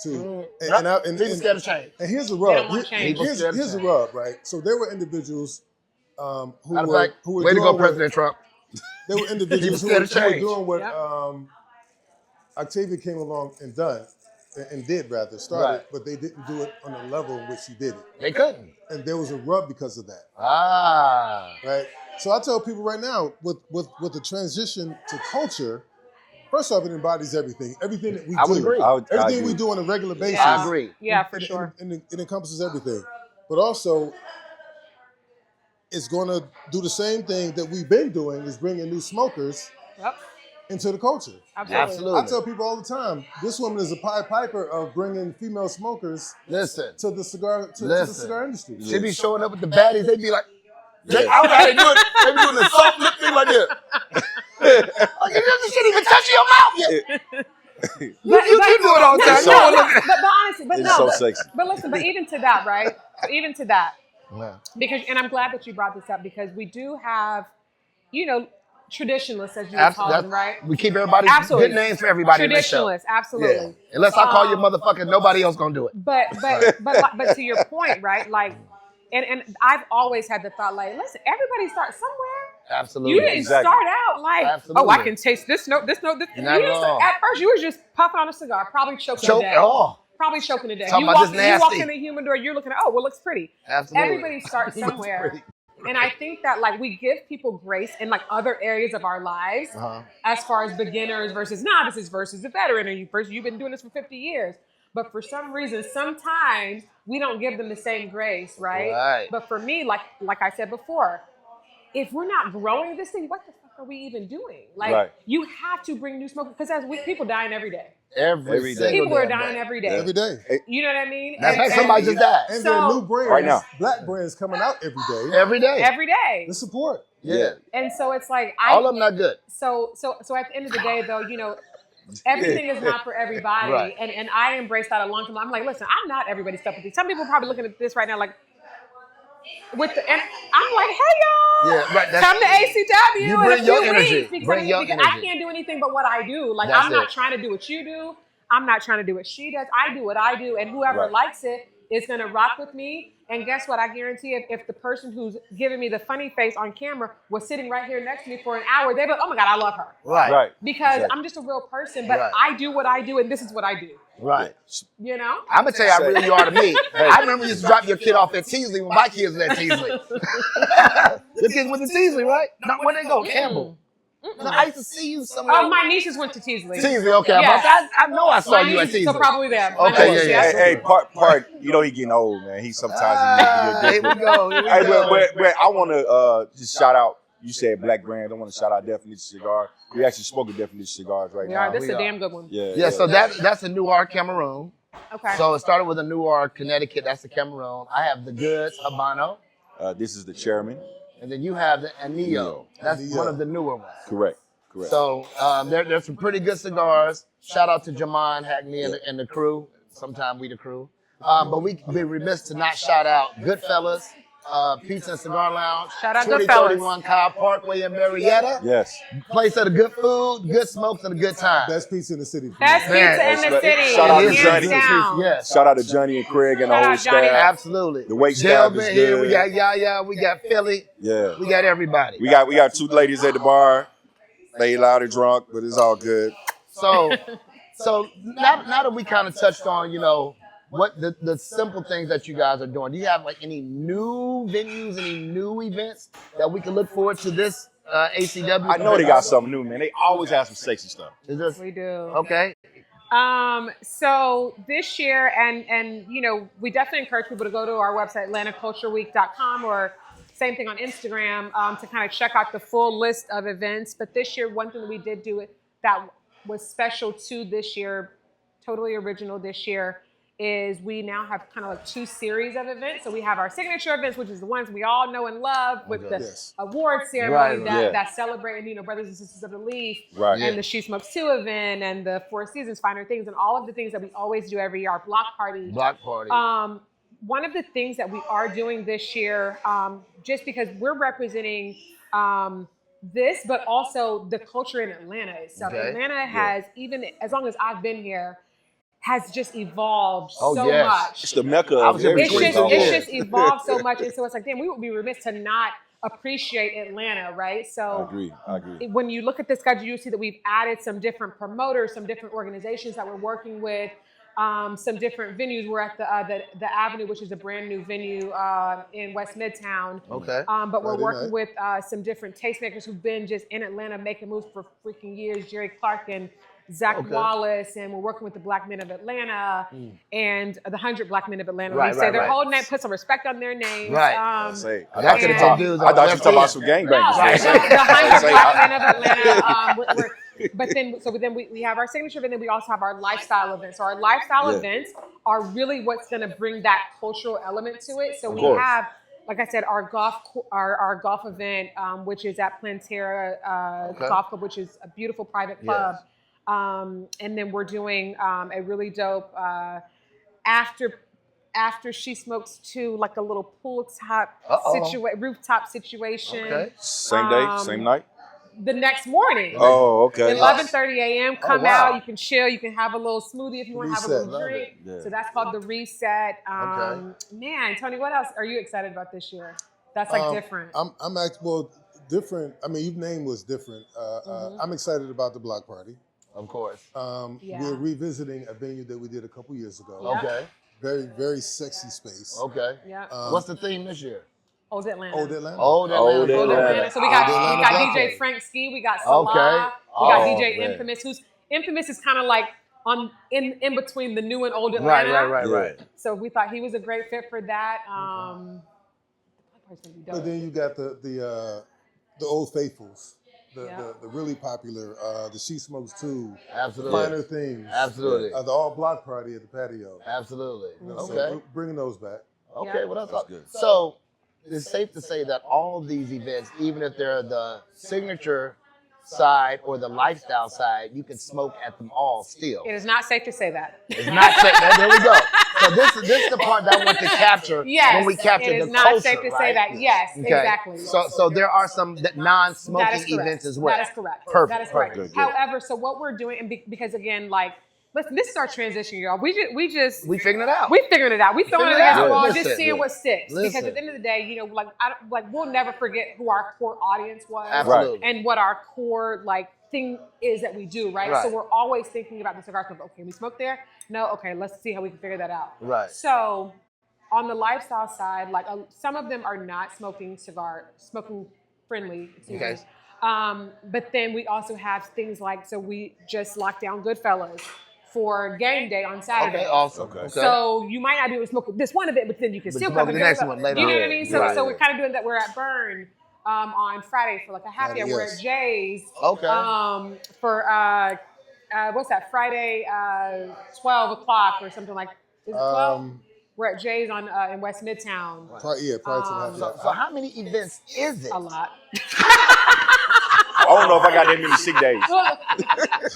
Speaker 4: to.
Speaker 1: People scared of change.
Speaker 4: And here's the
Speaker 3: They don't
Speaker 4: rub.
Speaker 3: want change.
Speaker 4: Here's the rub, right? So there were individuals who
Speaker 1: Matter of
Speaker 4: were
Speaker 1: fact,
Speaker 4: who were
Speaker 1: way to
Speaker 4: doing
Speaker 1: go, President Trump.
Speaker 4: There were individuals who
Speaker 1: scared
Speaker 4: were
Speaker 1: of change.
Speaker 4: doing what
Speaker 3: Yep.
Speaker 4: Octavia came along and started,
Speaker 1: Right.
Speaker 4: but they didn't do it on the level in which she did it.
Speaker 1: They couldn't.
Speaker 4: And there was a rub because of that,
Speaker 1: Ah.
Speaker 4: right? So I tell people right now, with the transition to culture, first off, it embodies everything. Everything that we do.
Speaker 1: I would agree.
Speaker 4: Everything we
Speaker 2: agree.
Speaker 4: do on a regular basis.
Speaker 1: I agree.
Speaker 3: Yeah, for sure.
Speaker 4: And it encompasses everything. But also, it's going to do the same thing that we've been doing, is bringing new smokers
Speaker 3: Yep.
Speaker 4: into the culture.
Speaker 3: Absolutely.
Speaker 4: I tell people all the time, this woman is a Pied Piper of bringing female smokers
Speaker 1: Listen.
Speaker 4: to the cigar to the
Speaker 1: Listen.
Speaker 4: cigar industry.
Speaker 1: She be showing up with the baddies. They be like,
Speaker 2: Yeah.
Speaker 1: I don't know how they do it. They be doing the soft lip thing like this. Like, this shit even touch your mouth yet. You do it all the time.
Speaker 2: It's so-
Speaker 1: You don't look at
Speaker 3: But honestly, but
Speaker 2: It's
Speaker 3: no.
Speaker 2: so
Speaker 3: but,
Speaker 2: sexy.
Speaker 3: but listen, but even to that, right? Even to that,
Speaker 1: Yeah.
Speaker 3: because, and I'm glad that you brought this up because we do have, traditionalists, as you would call them, right?
Speaker 1: We keep everybody
Speaker 3: Absolutely.
Speaker 1: good names for everybody in this show.
Speaker 3: Traditionalists, absolutely.
Speaker 1: Yeah. Unless I call you motherfucker, nobody else gonna do it.
Speaker 3: But to your point, right? Like, and I've always had the thought, like, listen, everybody starts somewhere.
Speaker 1: Absolutely.
Speaker 3: You didn't
Speaker 2: Exactly.
Speaker 3: start out like,
Speaker 1: Absolutely.
Speaker 3: oh, I can taste this note, this note, this. You
Speaker 1: Not at
Speaker 3: didn't
Speaker 1: all.
Speaker 3: at first, you were just puffing on a cigar, probably choking to death.
Speaker 1: Oh.
Speaker 3: Probably choking to death.
Speaker 1: Talking
Speaker 3: You
Speaker 1: about
Speaker 3: walk,
Speaker 1: this
Speaker 3: you walk
Speaker 1: nasty.
Speaker 3: in the humidor, you're looking at, oh, well, it looks pretty.
Speaker 1: Absolutely.
Speaker 3: Everybody starts
Speaker 1: Looks
Speaker 3: somewhere.
Speaker 1: pretty.
Speaker 3: And I think that like we give people grace in like other areas of our lives as far as beginners versus novices versus a veteran, or you've been doing this for 50 years. But for some reason, sometimes we don't give them the same grace, right? But for me, like I said before, if we're not growing this thing, what the fuck are we even doing? Like, you have to bring new smoke because people dying every day.
Speaker 1: Every day.
Speaker 3: People are dying every day.
Speaker 4: Every day.
Speaker 3: You know what I mean?
Speaker 1: That's like somebody just died.
Speaker 4: And there are new brands,
Speaker 2: right now.
Speaker 4: black brands coming out every day.
Speaker 1: Every day.
Speaker 3: Every day.
Speaker 4: The support.
Speaker 1: Yeah.
Speaker 3: And so it's like
Speaker 1: all of them not good.
Speaker 3: So at the end of the day, though, you know, everything is not for everybody.
Speaker 1: Right.
Speaker 3: And I embraced that a long time. I'm like, listen, I'm not everybody's stuff with these. Some people are probably looking at this right now like, and I'm like, hey y'all,
Speaker 1: Yeah, right.
Speaker 3: come to ACW
Speaker 1: You bring
Speaker 3: in a
Speaker 1: your
Speaker 3: few
Speaker 1: energy.
Speaker 3: weeks because,
Speaker 1: Bring your
Speaker 3: because
Speaker 1: energy.
Speaker 3: I can't do anything but what I do. Like
Speaker 1: That's
Speaker 3: I'm not
Speaker 1: it.
Speaker 3: trying to do what you do. I'm not trying to do what she does. I do what I do, and whoever likes it is gonna rock with me. And guess what? I guarantee if the person who's giving me the funny face on camera was sitting right here next to me for an hour, they'd be like, oh my God, I love her.
Speaker 1: Right.
Speaker 3: Because I'm just a real person, but I do what I do, and this is what I do.
Speaker 1: Right.
Speaker 3: You know?
Speaker 1: I'm gonna tell you how real you are to me. I remember you used to drop your kid off at Teasley when my kids were at Teasley. Your kids went to Teasley, right? No, where they go? Campbell. No, I used to see you somewhere.
Speaker 3: Oh, my nieces went to Teasley.
Speaker 1: Teasley, okay.
Speaker 3: Yes.
Speaker 1: I know I saw
Speaker 3: My
Speaker 1: you at
Speaker 3: nieces,
Speaker 1: Teasley.
Speaker 3: so probably them.
Speaker 1: Okay, yeah.
Speaker 2: Hey, part. You know he getting old, man. He sometimes he
Speaker 1: Here we go. Here we
Speaker 2: Hey,
Speaker 1: go.
Speaker 2: but I want to just shout out. You said black brand. I want to shout out Definition Cigar. We actually smoke at Definition Cigars right now.
Speaker 3: This is a damn good one.
Speaker 1: Yeah, so that's a Newark, Cameroon.
Speaker 3: Okay.
Speaker 1: So it started with a Newark, Connecticut. That's the Cameroon. I have the Goods, Habano.
Speaker 2: This is the chairman.
Speaker 1: And then you have the Anillo. That's one of the newer ones.
Speaker 2: Correct.
Speaker 1: So there's some pretty good cigars. Shout out to Jamon Hackney and the crew. Sometime we the crew. But we'd be remiss to not shout out Goodfellas, Pizza and Cigar Lounge.
Speaker 3: Shout out
Speaker 1: 2031 Kyle Parkway in Marietta.
Speaker 2: Yes.
Speaker 1: Place of the good food, good smokes, and a good time.
Speaker 4: Best pizza in the city.
Speaker 3: Best pizza in the city.
Speaker 2: Shout out to
Speaker 3: Hands
Speaker 2: Johnny.
Speaker 3: down.
Speaker 1: Yes.
Speaker 2: Shout out to Johnny and Craig and the
Speaker 3: Shout
Speaker 2: whole
Speaker 3: out Johnny.
Speaker 2: staff.
Speaker 1: Absolutely.
Speaker 2: The wait
Speaker 1: Dale
Speaker 2: staff is
Speaker 1: been here.
Speaker 2: good.
Speaker 1: We got Yaya. We got Philly.
Speaker 2: Yeah.
Speaker 1: We got everybody.
Speaker 2: We got two ladies at the bar. They loud and drunk, but it's all good.
Speaker 1: So now that we kind of touched on, you know, what the simple things that you guys are doing. Do you have like any new venues, any new events that we can look forward to this ACW?
Speaker 2: I know they got something new, man. They always have some sexy stuff.
Speaker 1: Is this
Speaker 3: We do.
Speaker 1: okay?
Speaker 3: So this year, and you know, we definitely encourage people to go to our website, atlantacultureweek.com, or same thing on Instagram, to kind of check out the full list of events. But this year, one thing that we did do that was special to this year, totally original this year, is we now have kind of like two series of events. So we have our signature events, which is the ones we all know and love, with the award ceremony that celebrate, you know, Brothers and Sisters of the Leaf, and the She Smokes 2 event, and the Four Seasons Finer Things, and all of the things that we always do every year, our block party. One of the things that we are doing this year, just because we're representing this, but also the culture in Atlanta itself. Atlanta has, even as long as I've been here, has just evolved so much.
Speaker 2: It's the mecca of everything.
Speaker 3: It's just evolved so much. And so it's like, damn, we would be remiss to not appreciate Atlanta, right? So
Speaker 2: I agree.
Speaker 3: When you look at the schedule, you see that we've added some different promoters, some different organizations that we're working with, some different venues. We're at the Avenue, which is a brand new venue in West Midtown.
Speaker 1: Okay.
Speaker 3: But we're working with some different tastemakers who've been just in Atlanta making moves for freaking years. Jerry Clark and Zach Wallace, and we're working with the Black Men of Atlanta and the 100 Black Men of Atlanta. We say their whole name, put some respect on their names.
Speaker 1: I
Speaker 2: thought you were talking about some gangbangers.
Speaker 3: The 100 Black Men of Atlanta. But then we have our signature event, and we also have our lifestyle events. So our lifestyle events are really what's going to bring that cultural element to it. So we have, like I said, our golf event, which is at Plantera Golf Club, which is a beautiful private club. And then we're doing a really dope after She Smokes 2, like a little pool top rooftop situation.
Speaker 1: Okay.
Speaker 2: Same day, same night.
Speaker 3: The next morning.
Speaker 2: Oh, okay.
Speaker 3: 11:30 a.m. Come out. You can chill. You can have a little smoothie if you want to have a little drink. So that's called the Reset. Man, Tony, what else are you excited about this year? That's like different.
Speaker 4: Well, different. I mean, your name was different. I'm excited about the block party.
Speaker 1: Of course.
Speaker 3: Yeah.
Speaker 4: We're revisiting a venue that we did a couple years ago.
Speaker 3: Yeah.
Speaker 1: Okay.
Speaker 4: Very, very sexy space.
Speaker 1: Okay.
Speaker 3: Yeah.
Speaker 1: What's the theme this year?
Speaker 3: Old Atlanta.
Speaker 4: Old Atlanta.
Speaker 1: Old Atlanta.
Speaker 2: Old
Speaker 3: Old
Speaker 2: Atlanta.
Speaker 3: Atlanta. So we got
Speaker 4: Atlanta
Speaker 3: DJ
Speaker 1: Block
Speaker 3: Frank Ski, we got
Speaker 1: Okay.
Speaker 3: Salah, we got
Speaker 1: Oh,
Speaker 3: DJ
Speaker 2: man.
Speaker 3: Infamous, who's Infamous is kind of like in between the new and old Atlanta.
Speaker 1: Right.
Speaker 3: So we thought he was a great fit for that.
Speaker 4: But then you got the old faithfuls,
Speaker 3: Yeah.
Speaker 4: the really popular, the She Smokes Too,
Speaker 1: Absolutely.
Speaker 4: Finer Things,
Speaker 1: Absolutely.
Speaker 4: the all block party at the patio.
Speaker 1: Absolutely.
Speaker 4: So
Speaker 1: Okay.
Speaker 4: we're bringing those back.
Speaker 1: Okay.
Speaker 3: Yeah.
Speaker 1: Well, that's
Speaker 2: That's good.
Speaker 1: So it's safe to say that all of these events, even if they're the signature side or the lifestyle side, you can smoke at them all still.
Speaker 3: It is not safe to say that.
Speaker 1: It's not safe. There we go. So this is the part that I want to capture
Speaker 3: Yes,
Speaker 1: when we capture
Speaker 3: it is
Speaker 1: the
Speaker 3: not
Speaker 1: culture,
Speaker 3: safe to
Speaker 1: right?
Speaker 3: say that. Yes,
Speaker 1: Okay.
Speaker 3: exactly.
Speaker 1: So there are some
Speaker 3: That is
Speaker 1: non-smoking
Speaker 3: correct.
Speaker 1: events as well.
Speaker 3: That is correct.
Speaker 1: Perfect.
Speaker 3: That is correct.
Speaker 1: Perfect.
Speaker 2: Good.
Speaker 3: However, so what we're doing, and because again, like, listen, this is our transition, y'all. We just
Speaker 1: We figured it out.
Speaker 3: we figured it out. We throwing it
Speaker 1: figured it
Speaker 3: against the
Speaker 1: out.
Speaker 3: wall,
Speaker 1: Listen,
Speaker 3: just seeing what sticks. Because
Speaker 1: listen.
Speaker 3: at the end of the day, you know, like we'll never forget who our core audience was,
Speaker 1: Absolutely.
Speaker 3: and what our core thing is that we do, right?
Speaker 1: Right.
Speaker 3: So we're always thinking about the cigar club. Okay, we smoke there. No, okay, let's see how we can figure that out.
Speaker 1: Right.
Speaker 3: So on the lifestyle side, some of them are not smoking friendly. Excuse
Speaker 1: Okay.
Speaker 3: me. But then we also have things so we just locked down Goodfellas for game day on Saturday.
Speaker 1: Okay. Awesome.
Speaker 2: Okay.
Speaker 3: So you might not be able to smoke this one of it, but then you can
Speaker 1: But
Speaker 3: still
Speaker 1: smoke
Speaker 3: come
Speaker 1: the
Speaker 3: to
Speaker 1: next
Speaker 3: Goodfellas.
Speaker 1: one later
Speaker 3: You know
Speaker 1: on.
Speaker 3: what I mean? So
Speaker 1: Right.
Speaker 3: so we're kind of doing that. We're at Burn on Friday for a happy hour. We're
Speaker 4: Yes.
Speaker 3: at Jay's.
Speaker 1: Okay.
Speaker 3: For what's that? Friday, 12 o'clock or something like. Is it 12? We're at Jay's in West Midtown.
Speaker 4: Prior to the happy
Speaker 1: So how many events is it?
Speaker 3: A lot.
Speaker 2: I don't know if I got that many sick days.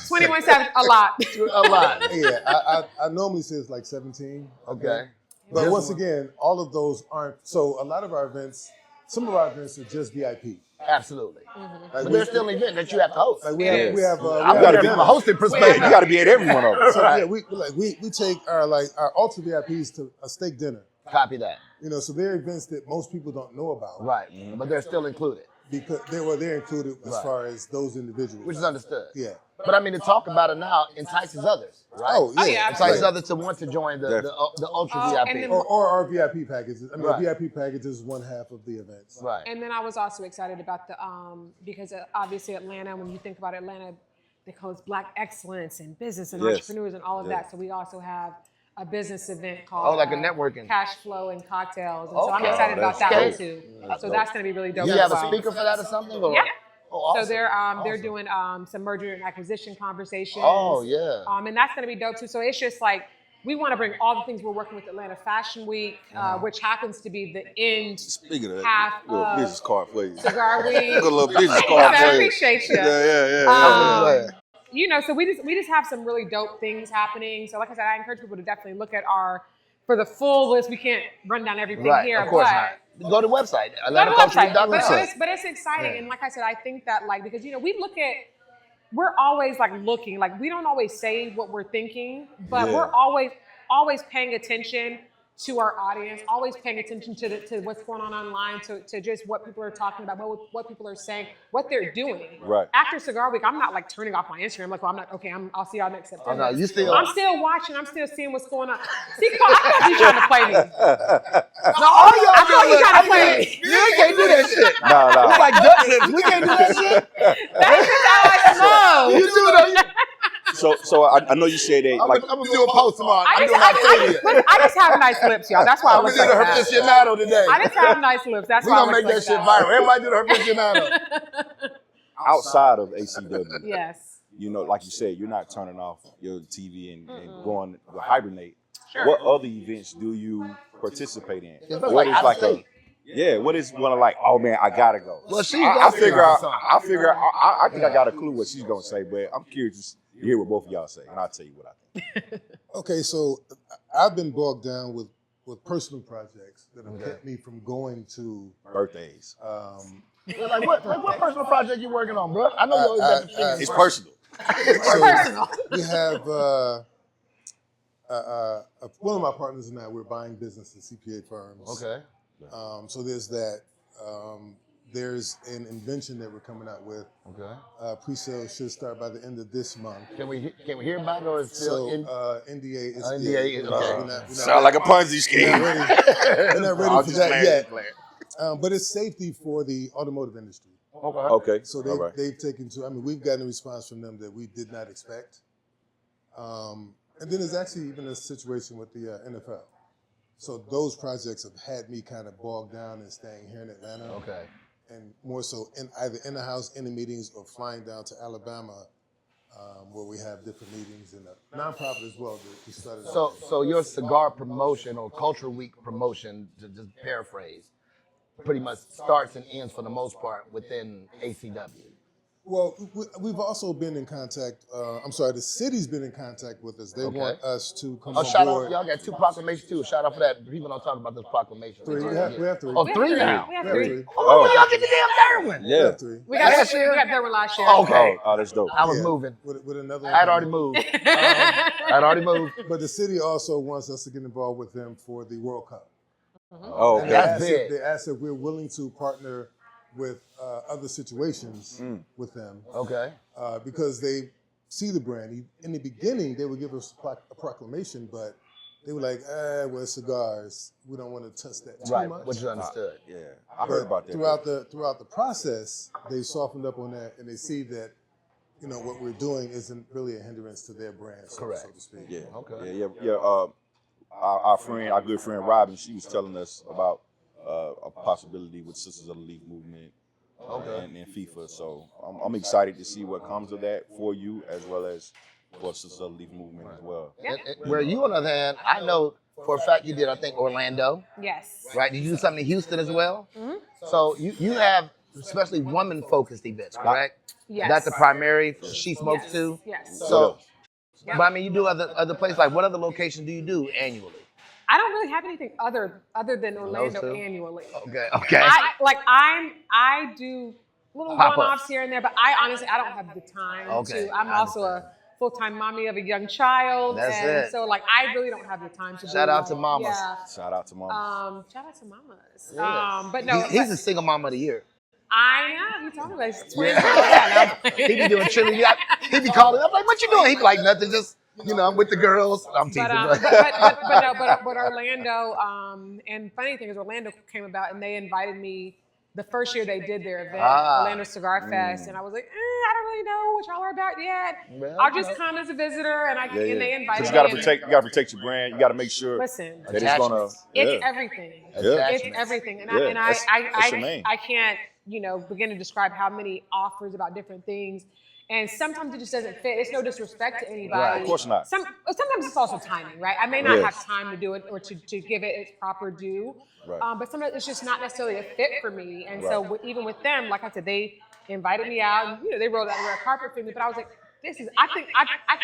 Speaker 3: 21 Savage, a lot.
Speaker 1: A lot.
Speaker 4: Yeah, I normally say it's like 17.
Speaker 1: Okay.
Speaker 4: But
Speaker 1: This
Speaker 4: once
Speaker 1: one-
Speaker 4: again, all of those aren't. So a lot of our events, some of our events are just VIP.
Speaker 1: Absolutely.
Speaker 3: Mm-hmm.
Speaker 4: Like
Speaker 1: But
Speaker 4: we-
Speaker 1: there's still an event that you have to host.
Speaker 4: Like we
Speaker 3: It
Speaker 4: have,
Speaker 3: is.
Speaker 4: we have.
Speaker 2: I've
Speaker 4: we
Speaker 2: got to
Speaker 4: have
Speaker 2: be
Speaker 1: From a hosting
Speaker 2: Hey,
Speaker 1: perspective.
Speaker 2: you got to be at every one of them.
Speaker 4: So
Speaker 1: Right.
Speaker 4: yeah, we take our ultra VIPs to a steak dinner.
Speaker 1: Copy that.
Speaker 4: You know, so there are events that most people don't know about.
Speaker 1: Right. But they're still included,
Speaker 4: Because they're included as
Speaker 1: Right.
Speaker 4: far as those individuals.
Speaker 1: which is understood.
Speaker 4: Yeah.
Speaker 1: But I mean, to talk about it now entices others, right?
Speaker 4: Oh yeah.
Speaker 3: yeah,
Speaker 1: Entices
Speaker 3: absolutely.
Speaker 1: others to want to join the ultra
Speaker 3: Oh,
Speaker 1: VIP.
Speaker 3: and then-
Speaker 4: Or our VIP packages. I mean,
Speaker 1: Right.
Speaker 4: VIP packages is one half of the events.
Speaker 1: Right.
Speaker 3: And then I was also excited about the because obviously Atlanta, when you think about Atlanta, they call it Black excellence and business and
Speaker 2: Yes.
Speaker 3: entrepreneurs and all of
Speaker 2: Yeah.
Speaker 3: that. So we also have a business event called
Speaker 1: Oh, like a networking.
Speaker 3: Cash Flow and Cocktails. And so I'm
Speaker 1: Okay.
Speaker 3: excited
Speaker 2: Oh,
Speaker 3: about
Speaker 2: that's
Speaker 3: that one
Speaker 1: dope.
Speaker 3: too.
Speaker 2: That's
Speaker 3: So
Speaker 2: dope.
Speaker 3: that's going to be really dope.
Speaker 1: Do you have a
Speaker 3: as well.
Speaker 1: speaker for that or something? Or?
Speaker 3: Yeah.
Speaker 1: Oh, awesome.
Speaker 3: So they're
Speaker 1: Awesome.
Speaker 3: doing some merger and acquisition conversations.
Speaker 1: Oh, yeah.
Speaker 3: And that's going to be dope too. So it's just we want to bring all the things we're working with Atlanta Fashion Week, which happens to be the end
Speaker 2: Speaking of
Speaker 3: half
Speaker 2: that, little
Speaker 3: of
Speaker 2: business card for you.
Speaker 3: Cigar Week.
Speaker 2: Got a little business
Speaker 3: So
Speaker 2: card
Speaker 3: I
Speaker 2: for you.
Speaker 3: appreciate you.
Speaker 2: Yeah.
Speaker 1: Um,
Speaker 3: You know, so we just have some really dope things happening. So like I said, I encourage people to definitely look at for the full list. We can't run down everything
Speaker 1: Right.
Speaker 3: here,
Speaker 1: Of course
Speaker 3: but
Speaker 1: not. Go to the website.
Speaker 3: go to the website.
Speaker 1: AtlantaCultureWeek.com.
Speaker 3: But it's exciting.
Speaker 1: Yeah.
Speaker 3: And like I said, I think that because we look at, we're always looking, we don't always say what we're thinking, but
Speaker 2: Yeah.
Speaker 3: we're always paying attention to our audience, always paying attention to what's going on online, to just what people are talking about, what people are saying, what they're doing.
Speaker 2: Right.
Speaker 3: After Cigar Week, I'm not turning off my Instagram. Well, I'm not, okay, I'll see y'all next September.
Speaker 1: Oh, no, you still.
Speaker 3: I'm still watching. I'm still seeing what's going on. See, Carl, I thought you trying to play me.
Speaker 1: No, all y'all
Speaker 3: I thought you trying to play me.
Speaker 1: You can't do that shit.
Speaker 2: Nah.
Speaker 1: It's like duck lips. We can't do that shit.
Speaker 3: That's just how I
Speaker 1: You
Speaker 3: know.
Speaker 1: do it.
Speaker 2: So I know you said that
Speaker 1: I'm
Speaker 2: like
Speaker 1: gonna do a post tomorrow. I'm doing
Speaker 3: I just have nice lips, y'all. That's why I
Speaker 1: I'm
Speaker 3: look
Speaker 1: gonna do
Speaker 3: like
Speaker 1: the
Speaker 3: that.
Speaker 1: aficionado today.
Speaker 3: I just have nice lips. That's
Speaker 1: We're
Speaker 3: why I
Speaker 1: gonna
Speaker 3: look
Speaker 1: make
Speaker 3: like
Speaker 1: that shit viral. Everybody do the aficionado.
Speaker 2: outside of ACW,
Speaker 3: Yes.
Speaker 2: you know, like you said, you're not turning off your TV and going to hibernate.
Speaker 3: Sure.
Speaker 2: What other events do you participate in?
Speaker 1: It's
Speaker 2: What
Speaker 1: like
Speaker 2: is
Speaker 1: out of
Speaker 2: like
Speaker 1: state.
Speaker 2: what is one of oh man, I gotta go.
Speaker 1: Well, she's
Speaker 2: I
Speaker 1: got
Speaker 2: figure
Speaker 1: something.
Speaker 2: I think I got a clue what she's gonna say, but I'm curious to hear what both of y'all say, and I'll tell you what I think.
Speaker 4: Okay, so I've been bogged down with personal projects that have kept me from going to.
Speaker 2: Birthdays.
Speaker 1: Like what personal project you working on, bro? I know you always got the fingers.
Speaker 2: It's personal.
Speaker 3: Personal.
Speaker 4: We have one of my partners and I. We're buying businesses, CPA firms.
Speaker 1: Okay.
Speaker 4: So there's that. there's an invention that we're coming out with.
Speaker 1: Okay.
Speaker 4: Pre-sale should start by the end of this month.
Speaker 1: Can we hear about it, or is it still
Speaker 4: So
Speaker 1: in?
Speaker 4: NDA is
Speaker 1: NDA, okay.
Speaker 4: we're not
Speaker 2: Sound like a Ponzi scheme.
Speaker 4: We're not ready
Speaker 2: I'm
Speaker 4: for
Speaker 2: just
Speaker 4: that
Speaker 2: playing,
Speaker 4: yet. But it's safety for the automotive industry.
Speaker 2: Okay.
Speaker 4: So they've taken to. I mean, we've gotten a response from them that we did not expect. And then there's actually even a situation with the NFL. So those projects have had me kind of bogged down and staying here in Atlanta.
Speaker 1: Okay.
Speaker 4: And more so either in the house, in the meetings, or flying down to Alabama, where we have different meetings and a nonprofit as well. That we started.
Speaker 1: So your cigar promotion or Culture Week promotion, to just paraphrase, pretty much starts and ends for the most part within ACW.
Speaker 4: Well, we've also been in contact. The city's been in contact with us. They want us to come on
Speaker 1: shout
Speaker 4: board.
Speaker 1: out! Y'all got 2 proclamations too. Shout out for that. People don't talk about this proclamation.
Speaker 4: 3. We have 3.
Speaker 1: Oh, 3 now.
Speaker 3: We have
Speaker 4: We have
Speaker 3: 3.
Speaker 1: Oh, when y'all get the damn third one?
Speaker 4: We
Speaker 2: Yeah.
Speaker 4: have 3.
Speaker 3: We got
Speaker 1: Last year?
Speaker 3: we got third one last year.
Speaker 1: Okay.
Speaker 2: Oh, that's dope.
Speaker 1: I was moving.
Speaker 4: With another one.
Speaker 1: I'd already moved. I'd already moved.
Speaker 4: But the city also wants us to get involved with them for the World Cup.
Speaker 2: Oh,
Speaker 4: And
Speaker 2: okay.
Speaker 1: That's big.
Speaker 4: They asked if we're willing to partner with other situations with them
Speaker 1: Okay.
Speaker 4: because they see the brand. In the beginning, they would give us a proclamation, but they were like, well, cigars. We don't want to touch that too
Speaker 1: Right,
Speaker 4: much.
Speaker 1: which is understood.
Speaker 2: Yeah, I heard about that.
Speaker 4: Throughout the process, they softened up on that, and they see that what we're doing isn't really a hindrance to their brand, so to speak.
Speaker 2: Yeah.
Speaker 1: Okay.
Speaker 2: Yeah. Our good friend Robin, she was telling us about a possibility with Sisters of the Leaf movement and FIFA. So I'm excited to see what comes of that for you as well as for Sisters of the Leaf movement as well.
Speaker 1: Where you, on the other hand, I know for a fact you did, I think, Orlando.
Speaker 3: Yes.
Speaker 1: Right? Did you do something in Houston as well?
Speaker 3: Mm-hmm.
Speaker 1: So you have especially woman-focused events, correct?
Speaker 3: Yes.
Speaker 1: That's the primary. She smokes too.
Speaker 3: Yes.
Speaker 1: So, but I mean, you do other places. Like, what other locations do you do annually?
Speaker 3: I don't really have anything other than Orlando
Speaker 1: too?
Speaker 3: annually.
Speaker 1: Okay.
Speaker 3: I do little
Speaker 1: Pop-ups.
Speaker 3: one-offs here and there, but I honestly don't have the time to. I'm also a full-time mommy of a young child.
Speaker 1: That's
Speaker 3: and
Speaker 1: it.
Speaker 3: So I really don't have the time to
Speaker 1: Shout out to mamas.
Speaker 3: Yeah.
Speaker 2: Shout out to mama.
Speaker 3: Shout out to mamas.
Speaker 1: Yeah.
Speaker 3: But no,
Speaker 1: He's a single mama of the year.
Speaker 3: I know. You told me about his twins and all that.
Speaker 1: He be doing chili. He be calling. I'm like, what you doing? He be like, nothing. Just I'm with the girls. I'm teasing.
Speaker 3: But Orlando. And funny thing is, Orlando came about, and they invited me the first year they did their event, Orlando Cigar Fest, and I was like, I don't really know what y'all are about yet.
Speaker 1: Well,
Speaker 3: I'll just come as a visitor, and and they invited
Speaker 2: So
Speaker 3: me.
Speaker 2: you gotta protect your brand. You gotta make sure
Speaker 3: Listen,
Speaker 2: that it's gonna.
Speaker 3: it's everything. It's everything, and I can't begin to describe how many offers about different things. And sometimes it just doesn't fit. It's no disrespect to anybody.
Speaker 2: Right, of course not.
Speaker 3: Sometimes it's also timing, right? I may not have time to do it or to give it its proper due.
Speaker 2: Right.
Speaker 3: But sometimes it's just not necessarily a fit for me. And so even with them, like I said, they invited me out. And, they rolled out the red carpet for me. But I was like, I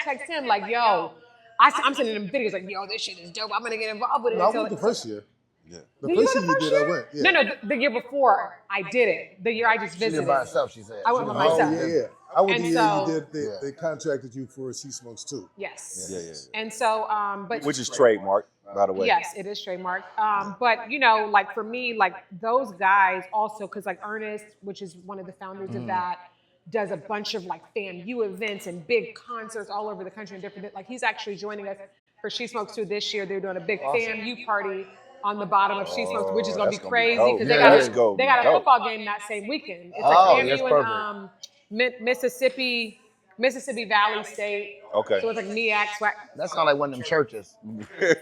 Speaker 3: text him like, yo, I'm sending him videos like, yo, this shit is dope. I'm going to get involved with it.
Speaker 4: No, I went the first year.
Speaker 2: Yeah.
Speaker 4: The first year you did, I went. Yeah.
Speaker 3: No, the year before I did it. The year I just
Speaker 1: She
Speaker 3: visited.
Speaker 1: did by herself, she said.
Speaker 3: I went by
Speaker 4: Oh,
Speaker 3: myself.
Speaker 4: yeah. I went the
Speaker 3: And
Speaker 4: year
Speaker 3: so-
Speaker 4: you did. They contracted you for She Smokes too.
Speaker 3: Yes.
Speaker 2: Yeah.
Speaker 3: And so, but
Speaker 2: Which is trademarked, by the way.
Speaker 3: yes, it is trademarked. But like for me, like those guys also, because like Ernest, which is one of the founders of that, does a bunch of like FAMU events and big concerts all over the country and different. Like he's actually joining us for She Smokes Too this year. They're doing a big FAMU party on the bottom of She Smokes, which is going to be
Speaker 2: that's gonna be
Speaker 3: crazy
Speaker 2: dope.
Speaker 3: because
Speaker 2: Yeah,
Speaker 3: they got a
Speaker 2: dope.
Speaker 3: football game that same weekend. It's
Speaker 1: Oh,
Speaker 3: like
Speaker 1: that's
Speaker 3: FAMU and Mississippi Valley State.
Speaker 2: Okay.
Speaker 3: So it's like MEAC.
Speaker 1: That sounds like one of them churches.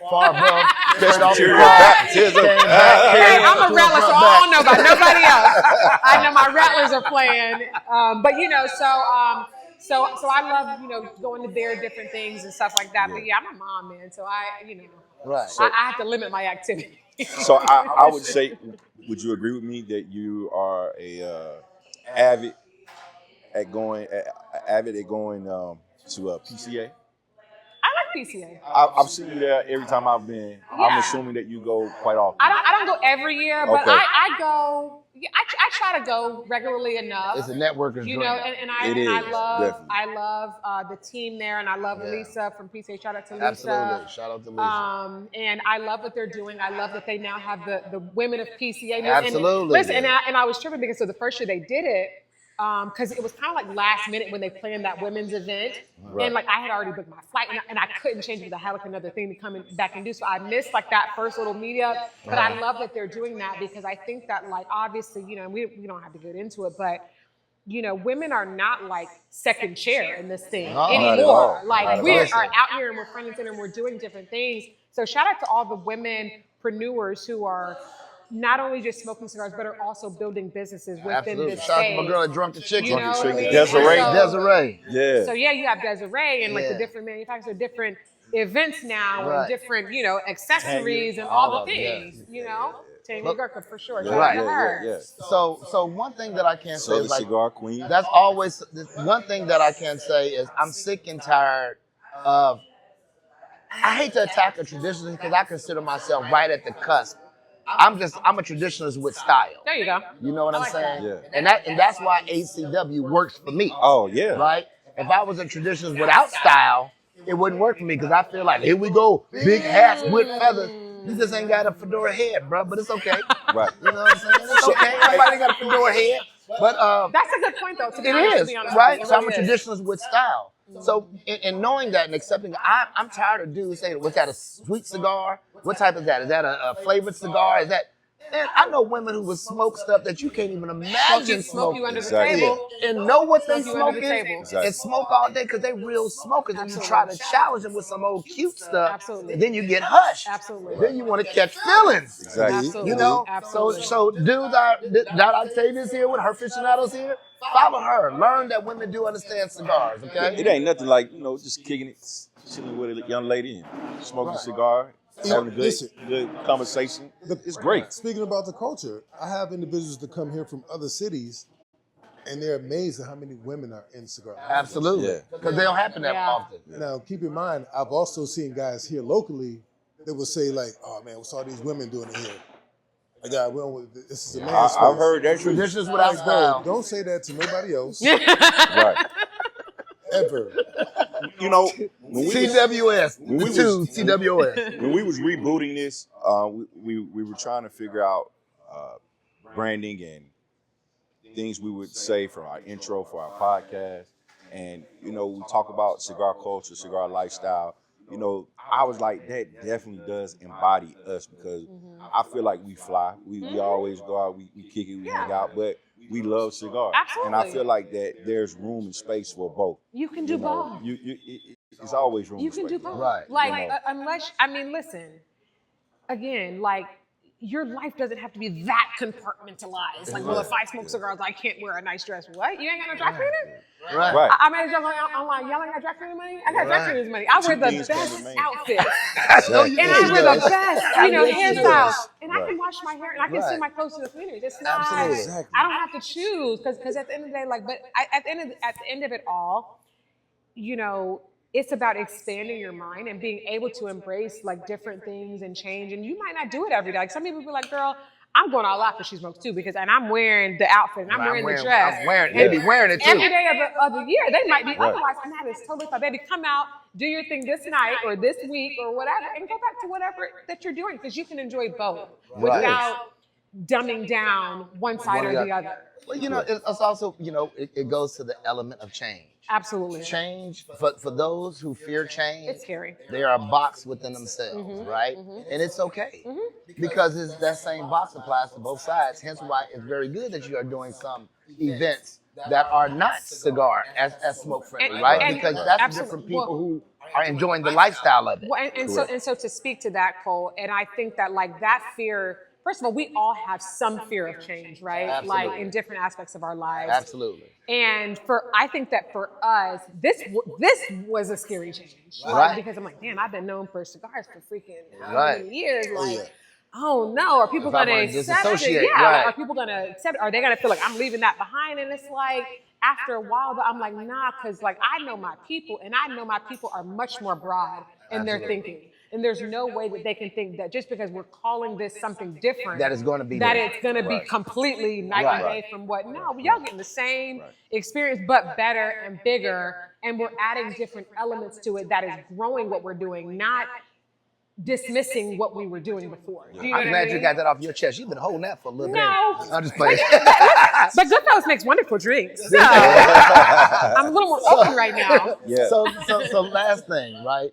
Speaker 1: Far above.
Speaker 2: Presbyterian baptism.
Speaker 3: Hey, I'm a Rattler, so I don't know about nobody else. I know my Rattlers are playing, but so I love going to their different things and stuff like that. But yeah, I'm a mom, man, so
Speaker 1: Right.
Speaker 3: I have to limit my activity.
Speaker 2: So I would say, would you agree with me that you are a avid at going to PCA?
Speaker 3: I like PCA.
Speaker 2: I've seen you there every time I've been. I'm
Speaker 3: Yeah.
Speaker 2: assuming that you go quite often.
Speaker 3: I don't go every year, but
Speaker 2: Okay.
Speaker 3: I go. Yeah, I try to go regularly enough.
Speaker 1: It's a networker's
Speaker 3: You
Speaker 1: dream.
Speaker 3: know, and I
Speaker 2: It
Speaker 3: and I
Speaker 2: is,
Speaker 3: love
Speaker 2: definitely.
Speaker 3: the team there, and I love
Speaker 1: Yeah.
Speaker 3: Lisa from PCA. Shout out to Lisa.
Speaker 1: Absolutely. Shout out to Lisa.
Speaker 3: And I love what they're doing. I love that they now have the women of PCA.
Speaker 1: Absolutely.
Speaker 3: And listen, and I was tripping because so the first year they did it, because it was kind of like last minute when they planned that women's event.
Speaker 1: Right.
Speaker 3: And like I had already booked my flight and I couldn't change it because I had like another thing to come back and do. So I missed like that first little meetup. But I love that they're doing that because I think that like obviously, you know, we don't have to get into it, but you know, women are not like second chair in this thing
Speaker 1: Not at
Speaker 3: anymore.
Speaker 2: all.
Speaker 3: Like
Speaker 2: Not at
Speaker 3: we
Speaker 2: all.
Speaker 3: are out here and we're front and center and we're doing different things. So shout out to all the womenpreneurs who are not only just smoking cigars, but are also building businesses within
Speaker 1: Absolutely.
Speaker 3: this
Speaker 1: Shout out to
Speaker 3: space.
Speaker 1: my girl that drunk the chicken.
Speaker 3: You know what I mean?
Speaker 2: Desiree.
Speaker 3: So-
Speaker 1: Desiree.
Speaker 2: Yeah.
Speaker 3: So yeah, you have Desiree and like
Speaker 1: Yeah.
Speaker 3: the different manufacturers, different events now,
Speaker 1: Right.
Speaker 3: and different, you know, accessories and all
Speaker 1: All
Speaker 3: the
Speaker 1: of it,
Speaker 3: things. You know, Tammy
Speaker 1: Look-
Speaker 3: Gurka for sure.
Speaker 2: Yeah,
Speaker 3: Shout out to her.
Speaker 2: yeah.
Speaker 1: So one thing that I can say
Speaker 2: So the
Speaker 1: is like
Speaker 2: cigar queen.
Speaker 1: that's always one thing that I can say is I'm sick and tired of. I hate to attack a traditionalist because I consider myself right at the cusp. I'm a traditionalist with style.
Speaker 3: There you go.
Speaker 1: You know what I'm
Speaker 3: like that.
Speaker 1: saying?
Speaker 2: Yeah.
Speaker 1: And that's why ACW works for me.
Speaker 2: Oh yeah.
Speaker 1: Right? If I was a traditionalist without style, it wouldn't work for me because I feel like here we go, big hats with feathers. You just ain't got a fedora head, bro. But it's okay.
Speaker 2: Right.
Speaker 1: You know what I'm saying? It's okay. Everybody ain't got a fedora head. But
Speaker 3: That's a good point though. To be
Speaker 1: it
Speaker 3: honest,
Speaker 1: is,
Speaker 3: to be honest
Speaker 1: right?
Speaker 3: with you.
Speaker 1: So I'm a
Speaker 3: It really is.
Speaker 1: traditionalist with style. So in knowing that and accepting, I'm tired of dudes saying, "What's that? A sweet cigar? What type is that? Is that a flavored cigar? Is that?" And I know women who would smoke stuff that you can't even imagine
Speaker 3: Smoke you under the
Speaker 2: Exactly.
Speaker 3: table.
Speaker 1: and know what they
Speaker 3: Smoke you under the
Speaker 1: smoking
Speaker 3: table.
Speaker 2: Exactly.
Speaker 1: and smoke all day because they real smokers. And you try to challenge them with some old cute stuff,
Speaker 3: Absolutely.
Speaker 1: and then you get hushed.
Speaker 3: Absolutely.
Speaker 1: Then you want to catch feelings.
Speaker 2: Exactly.
Speaker 3: Absolutely.
Speaker 1: You know,
Speaker 3: Absolutely.
Speaker 1: so dudes are that Octavia's here with her aficionados here. Follow her. Learn that women do understand cigars. Okay.
Speaker 2: It ain't nothing like, you know, just kicking it, chilling with a young lady and smoking a cigar, having a good conversation. It's great.
Speaker 4: Speaking about the culture, I have individuals that come here from other cities, and they're amazed at how many women are in cigar.
Speaker 1: Absolutely.
Speaker 2: Yeah.
Speaker 1: Because they don't happen that
Speaker 3: Yeah.
Speaker 1: often.
Speaker 4: Now, keep in mind, I've also seen guys here locally that will say like, "Oh man, what's all these women doing in here?" Like, God, this is a man's space.
Speaker 2: I've heard that too.
Speaker 1: Traditions without
Speaker 4: Like, bro,
Speaker 1: style.
Speaker 4: don't say that to nobody else
Speaker 2: Right.
Speaker 4: ever.
Speaker 2: You know, when we was,
Speaker 1: TWS.
Speaker 2: when we
Speaker 1: The two
Speaker 2: was-
Speaker 1: TWS.
Speaker 2: when we was rebooting this, we were trying to figure out branding and things we would say for our intro for our podcast. And, you know, we talk about cigar culture, cigar lifestyle. You know, I was like, that definitely does embody us because I feel like we fly. We always go out, we kick it, we hang out, but we love cigars.
Speaker 3: Absolutely.
Speaker 2: And I feel like that there's room and space for both.
Speaker 3: You can do both.
Speaker 2: It's always room
Speaker 3: You
Speaker 2: and
Speaker 3: can
Speaker 2: space.
Speaker 3: do both.
Speaker 1: Right.
Speaker 3: Like,
Speaker 2: You know.
Speaker 3: unless, I mean, listen, again, like, your life doesn't have to be that compartmentalized. Like, well, if I smoke cigars, I can't wear a nice dress. What? You ain't got no dry cleaner?
Speaker 1: Right.
Speaker 2: Right.
Speaker 3: I made a joke online, y'all ain't got dry cleaner money? I got dry cleaner's money. I wear the
Speaker 2: beans
Speaker 3: best
Speaker 2: can remain.
Speaker 3: outfits.
Speaker 2: Exactly.
Speaker 3: And I wear the best, you know,
Speaker 1: Yes,
Speaker 3: hairstyles.
Speaker 1: yes.
Speaker 3: And I can wash my hair and I can send my clothes to the cleaners. It's not,
Speaker 1: Absolutely.
Speaker 2: Exactly.
Speaker 3: I don't have to choose because at the end of the day, like, but at the end of it all, you know, it's about expanding your mind and being able to embrace like different things and change. And you might not do it every day. Like some people be like, girl, I'm going all out for She Smokes too and I'm wearing the outfit and I'm wearing the dress.
Speaker 1: I'm wearing, they be wearing it too.
Speaker 3: Every day of the year, they might be otherwise, and that is totally fine. Baby, come out, do your thing this night or this week or whatever, and go back to whatever that you're doing because you can enjoy both without dumbing down one side or the other.
Speaker 1: Well, you know, it's also, you know, it goes to the element of change.
Speaker 3: Absolutely.
Speaker 1: Change, for those who fear change,
Speaker 3: It's scary.
Speaker 1: they are boxed within themselves, right? And it's okay because that same box applies to both sides. Hence why it's very good that you are doing some events that are not cigar as smoke friendly, right?
Speaker 3: and-
Speaker 1: Because that's
Speaker 3: absolutely.
Speaker 1: different people who are enjoying the lifestyle of it.
Speaker 3: Well, and so to speak to that, Cole, and I think that like that fear. First of all, we all have some fear of change, right?
Speaker 1: Absolutely.
Speaker 3: Like in different aspects of our lives.
Speaker 1: Absolutely.
Speaker 3: And I think that for us, this was a scary change,
Speaker 1: Right.
Speaker 3: Because I'm like, damn, I've been known for cigars for freaking how
Speaker 1: Right.
Speaker 3: many years? Like, oh no, are people
Speaker 1: If I'm
Speaker 3: gonna
Speaker 1: gonna
Speaker 3: accept it?
Speaker 1: disassociate,
Speaker 3: Yeah,
Speaker 1: right.
Speaker 3: are people gonna accept it? Are they gonna feel like I'm leaving that behind? And it's like after a while, I'm like, nah, because like I know my people, and I know my people are much more broad in their thinking. And there's no way that they can think that just because we're calling this something different,
Speaker 1: That it's going to be
Speaker 3: that
Speaker 1: different.
Speaker 3: it's going to be completely night and day from what. No, y'all getting the same experience, but better and bigger. And we're adding different elements to it that is growing what we're doing, not dismissing what we were doing before. Do you know
Speaker 1: I'm
Speaker 3: what
Speaker 1: glad
Speaker 3: I mean?
Speaker 1: you got that off your chest. You've been holding that for a little bit.
Speaker 3: No.
Speaker 1: I'm just playing.
Speaker 3: But Goodfellas makes wonderful drinks. So I'm a little more open right now.
Speaker 2: Yeah.
Speaker 1: So last thing, right?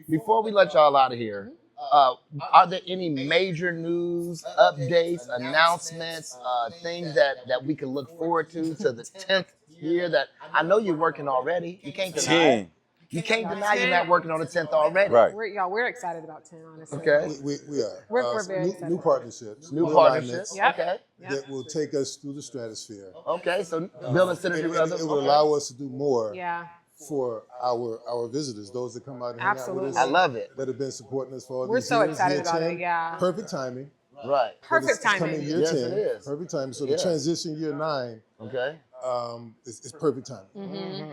Speaker 1: Before we let y'all out of here, are there any major news, updates, announcements, things that we can look forward to the 10th year? That I know you're working already. You can't deny it.
Speaker 2: 10.
Speaker 1: You can't deny you're not working on the 10th already.
Speaker 2: Right.
Speaker 3: We're excited about 10, honestly.
Speaker 1: Okay.
Speaker 4: We are.
Speaker 3: We're very excited.
Speaker 4: New partnerships.
Speaker 1: New
Speaker 4: alignments
Speaker 1: partnerships.
Speaker 3: Yep.
Speaker 1: Okay.
Speaker 4: that will take us through the stratosphere.
Speaker 1: Okay. So building synergy with others.
Speaker 4: It will allow us to do more
Speaker 3: Yeah.
Speaker 4: for our visitors, those that come out and hang out
Speaker 3: Absolutely.
Speaker 4: with us.
Speaker 1: I love it.
Speaker 4: That have been supporting us for all
Speaker 3: We're
Speaker 4: these
Speaker 3: so
Speaker 4: years.
Speaker 3: excited
Speaker 4: Year
Speaker 3: about
Speaker 4: 10,
Speaker 3: it, yeah.
Speaker 4: Perfect timing.
Speaker 1: Right.
Speaker 3: Perfect
Speaker 4: It's coming
Speaker 3: timing.
Speaker 4: year
Speaker 1: Yes,
Speaker 4: 10.
Speaker 1: it is.
Speaker 4: Perfect timing. So
Speaker 1: Yeah.
Speaker 4: the transition year 9
Speaker 1: Okay.
Speaker 4: is perfect timing.
Speaker 3: Mm-hmm.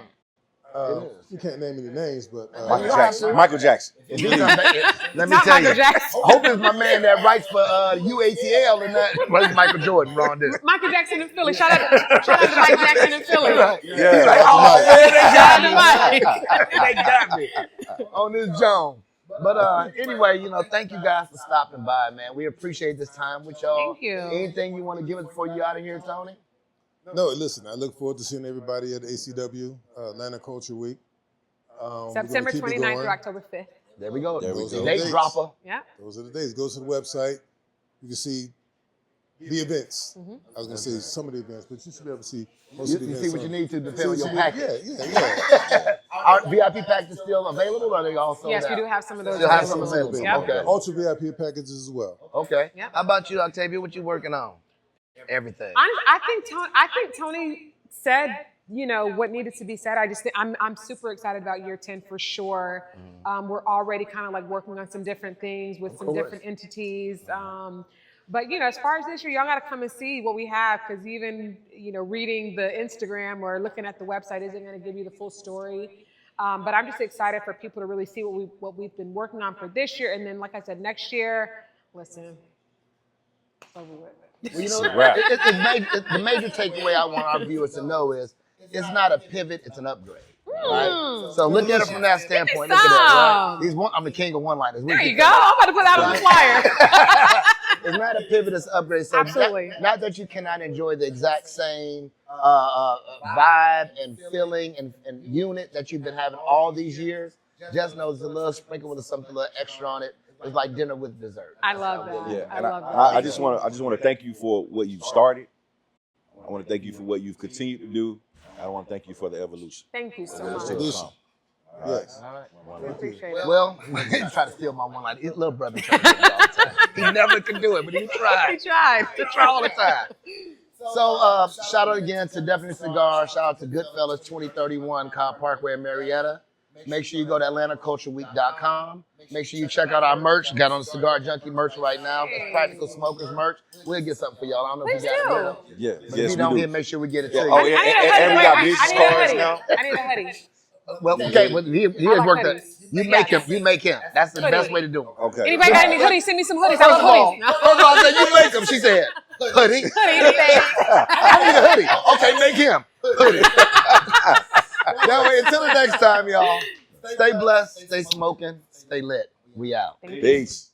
Speaker 1: It is.
Speaker 4: You can't name any names, but
Speaker 1: Michael Jackson.
Speaker 2: Michael Jackson.
Speaker 1: If he's not- let me
Speaker 3: Not
Speaker 1: tell
Speaker 3: Michael
Speaker 1: you.
Speaker 3: Jackson.
Speaker 1: Hope it's my man that writes for UATL and that. Well, it's Michael Jordan, Ron did.
Speaker 3: Michael Jackson in Philly. Shout out to Mike Jackson in Philly.
Speaker 1: Right.
Speaker 2: Yeah.
Speaker 1: He's like, oh, man, they
Speaker 3: Shout
Speaker 1: got
Speaker 3: out
Speaker 1: me.
Speaker 3: to Mike.
Speaker 1: They got me on this Joan. But anyway, thank you guys for stopping by, man. We appreciate this time with y'all.
Speaker 3: Thank you.
Speaker 1: Anything you want to give us before you out of here, Tony?
Speaker 4: no, listen, I look forward to seeing everybody at ACW, Atlanta Culture Week.
Speaker 3: September
Speaker 4: We're gonna keep it
Speaker 3: 29th
Speaker 4: going.
Speaker 3: through October 5th.
Speaker 1: There we go.
Speaker 2: There we go.
Speaker 1: Date dropper.
Speaker 3: Yeah.
Speaker 4: Those are the days. Go to the website. You can see the events. I was going to say some of the events, but you should be able to see most
Speaker 1: You,
Speaker 4: of the
Speaker 1: you
Speaker 4: events.
Speaker 1: see what you need to
Speaker 4: See
Speaker 1: depend on
Speaker 4: what
Speaker 1: your
Speaker 4: you
Speaker 1: package.
Speaker 4: need. Yeah.
Speaker 1: Are VIP packages still available, or are they all sold
Speaker 3: Yes,
Speaker 1: out?
Speaker 3: we do have some of those.
Speaker 1: Still have some
Speaker 3: available.
Speaker 1: available.
Speaker 3: Yep.
Speaker 1: Okay.
Speaker 4: Ultra VIP packages as well.
Speaker 1: Okay.
Speaker 3: Yep.
Speaker 1: How about you, Octavia? What you working on? Everything.
Speaker 3: I think Tony said, what needed to be said. I just think I'm super excited about year 10 for sure. We're already kind of like working on some different things with some
Speaker 1: course.
Speaker 3: different entities. But as far as this year, y'all got to come and see what we have, because even reading the Instagram or looking at the website isn't going to give you the full story. But I'm just excited for people to really see what we've been working on for this year, and then like I said, next year, listen, it's over with.
Speaker 1: Well,
Speaker 2: It's a wrap.
Speaker 1: the major takeaway I want our viewers to know is it's not a pivot, it's an upgrade. Right? So look at it from that standpoint. Look at that. Right? I'm the king of one-liners.
Speaker 3: There you go. I'm about to put that on the flyer.
Speaker 1: It's not a pivot, it's an upgrade. So
Speaker 3: Absolutely.
Speaker 1: Not that you cannot enjoy the exact same vibe and feeling and unit that you've been having all these years. Just know there's a little sprinkle with something a little extra on it. It's like dinner with dessert.
Speaker 3: I love that.
Speaker 2: Yeah,
Speaker 3: I
Speaker 2: and
Speaker 3: love that.
Speaker 2: I just want to thank you for what you've started. I want to thank you for what you've continued to do. I want to thank you for the evolution.
Speaker 3: Thank you so
Speaker 2: That's
Speaker 3: much.
Speaker 2: still to come.
Speaker 4: Yes.
Speaker 3: We appreciate it.
Speaker 1: Well, he tried to steal my one line. His little brother tried to do it all the time. He never could do it, but he tried.
Speaker 3: We tried.
Speaker 1: He tried all the time. So shout out again to Definitely Cigar. Shout out to Goodfellas 2031 Cobb Parkway in Marietta. Make sure you go to AtlantaCultureWeek.com. Make sure you check out our merch. Got on the Cigar Junkie merch right now. It's Practical Smokers merch. We'll get something for y'all. I don't know if
Speaker 3: Please
Speaker 1: you got it.
Speaker 2: Yeah,
Speaker 1: But if
Speaker 2: yes,
Speaker 1: you don't
Speaker 2: we
Speaker 1: get,
Speaker 2: do.
Speaker 1: make sure we get it to
Speaker 2: Yeah.
Speaker 1: you.
Speaker 2: Oh, yeah. And we got business cards now.
Speaker 3: I need a hoodie.
Speaker 1: Well, okay, well, he
Speaker 3: like
Speaker 1: worked that.
Speaker 3: hoodies.
Speaker 1: You
Speaker 3: Yes.
Speaker 1: make him. That's the
Speaker 3: Hoodie.
Speaker 1: best way to do it.
Speaker 2: Okay.
Speaker 3: Anybody got any hoodies? Send me some hoodies. I
Speaker 1: First
Speaker 3: love
Speaker 1: of all,
Speaker 3: hoodies.
Speaker 1: I said, you make them. She said, hoodie.
Speaker 3: Hoodie, anything.
Speaker 1: I need a hoodie. Okay, make him. Hoodie. That way, until the next time, y'all, stay blessed, stay smoking, stay lit. We out.
Speaker 2: Peace.